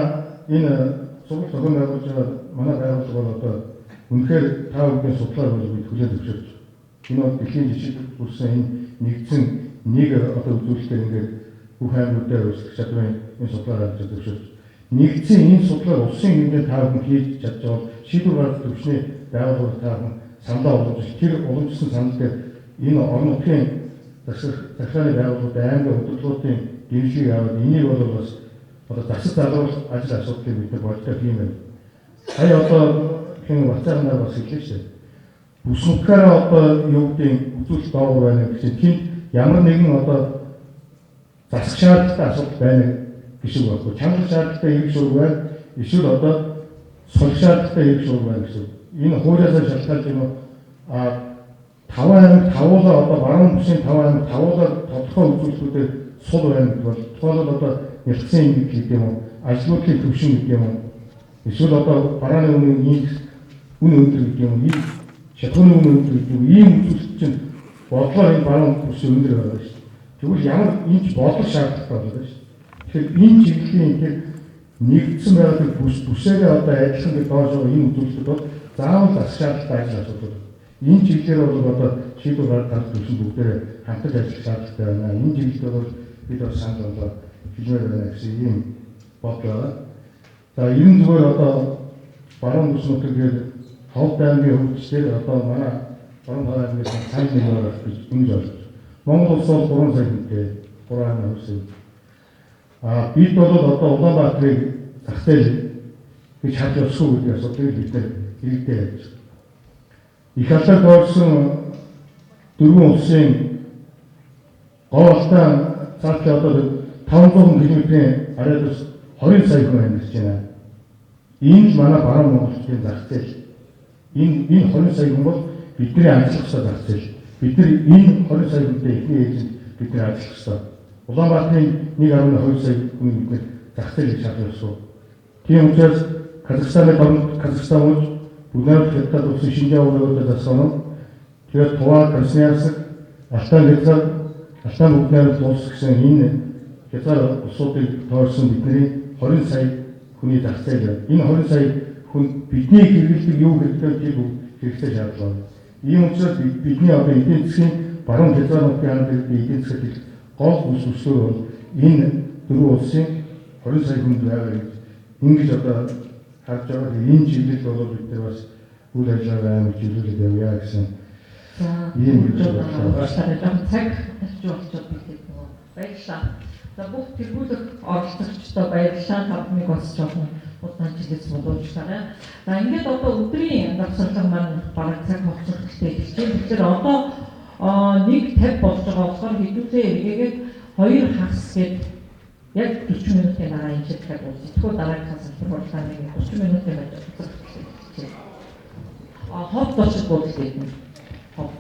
энэ сургууль зохион байгуулж байгаа манай байгууллага бол одоо үнэхээр та бүхэн судлаар болж бид хүлээн зөвшөөрч. Энэ бол дэлхийн жишээ бүрсэн энэ нэгдсэн нэг одоо үзүүлэлтээр ингээд бүх аймагуудаар үүсгэх чадварын энэ судлаар авч зөвшөөрч. Нэгдсэн энэ судлаар улсын хэмжээнд та бүхэн хийж чадж байгаа шийдвэр гаргах төвчний байгууллага та бүхэн саналаа болгож тэр уламжлсан санал дээр энэ орнуудын захиргааны байгууллагууд аймаг хөтөлбөрийн гэрчлэгийг аваад энийг бол бас одоо засаг залруулах ажил асуудлыг бид нар боддог юм байна. Сая одоо хэн бацаагаар бас хэллээ шүү дээ. Бүснутгаараа одоо юу гэдэг үзүүлэлт доогуур байна гэж тийм ямар нэгэн одоо засаг шаардлагатай асуудал байна гэж байна. Чанар шаардлагатай хэрэг шуург байна. Эсвэл одоо солих шаардлагатай хэрэг шуург байна гэсэн. Энэ хуулиас шалтгаалж юм 5 аймаг тавуулаа одоо баруун бүсийн 5 аймаг тавуулаа тодорхой үзүүлэлтүүдээр сул байна гэдэг бол тухайлбал одоо ялгсан юм гэдэг юм уу, ажлуудын төвшин гэдэг юм уу, эсвэл одоо барааны үнийн үн өндөр гэдэг юм уу, ийм шатхууны үн өндөр гэдэг юм, ийм үзүүлэлт чинь бодлоор энэ баруун бүсийн өндөр байгаа шүү дээ. Тэгвэл ямар энэ бодлого шаардлагатай болоод байна шүү дээ. Тэгэхээр энэ чиглэлийн тэр нэгдсэн байгаа бүсээрээ одоо адилхан гэж доош энэ үзүүлэлтүүд бол заавал засаг шаардлагатай ажил асуудал. Энэ чиглэлээр бол одоо шийдвэр гаргах төвшин бүгдээ хамтарч ажиллах шаардлагатай байна. Энэ чиглэлээр бол бид бас санал болоо хэлмээр байна гэсэн ийм бодол байна. За ерөн зүгээр одоо баруун бүс нутгийн Ховд аймгийн хөгжлөөр одоо манай баруун аймгийн сайн нэг байх гэж ингэж байна. Монгол улс бол 3 сая хүнтэй 3 аймаг хүсэв. Бид бол одоо Улаанбаатарыг зах зээл гэж хад ёсгүй гэдэг асуудлыг бид нэр иргэдэд ярьж байна. Их алдар тооцсон 4 улсын гоолтаа цаашаа одоо 500 км-ийн ареалс 20 сая хүн амьдарч байна. Энэ манай баруун Монголын зах зээл. Энэ 20 сая хүн бол бидний ажиллах ёстой зах зээл. Бид нар энэ 20 сая хүнтэй ихний ээжинд бид нар ажиллах ёстой. Улаанбаатарын 1.2 сая хүн бид нар зах зээл гэж шаардсан ёстой. Тийм учраас Казахстан улс бүгд хятад улсын шинжээ өөрөөдөө засгано. Тэгээд Тува, Красноярск, Алтан бүгд улс гэсэн энэ хятад улсуудыг тооцсон бидний 20 сая хүний зах зээл байна. Энэ 20 сая хүн бидний хэрэглэдэг юу хэрэгтэй тийм хэрэгтэй шаардлага. Ийм учраас бидний одоо эдийн засгийн баруун хязгаар нутгийн хамт эдийн засгийн гол бүс өсвөр бол энэ 4 улсын 20 сая хүнд байгаа гэж ингэж одоо харж байгаа. Энэ чиглэл бол бид нар бас үйл ажиллагаа амар чиглэлд явъя гэсэн. Ийм гэж байна. цаг орчуулж баярлалаа. За бүх тэргүүлэх оролцогчдод баярлалаа. Тавныг бас жоохон удаан чиглэл боловчлаа. За ингээд одоо өдрийн давсарлага маань бараг цаг хугацаатай эхэлжээ. Тэгэхээр одоо 1:50 болж байгаа болохоор хэдүүлээ эргээгээд 2 хагас гээд яг 40 минутын дараа энэ шийдвэр болсон. Тэгвэл дараагийнхаа салбар хурлааны 30 минутын байж байгаа. Ховд очиж бодож байсан. Ховд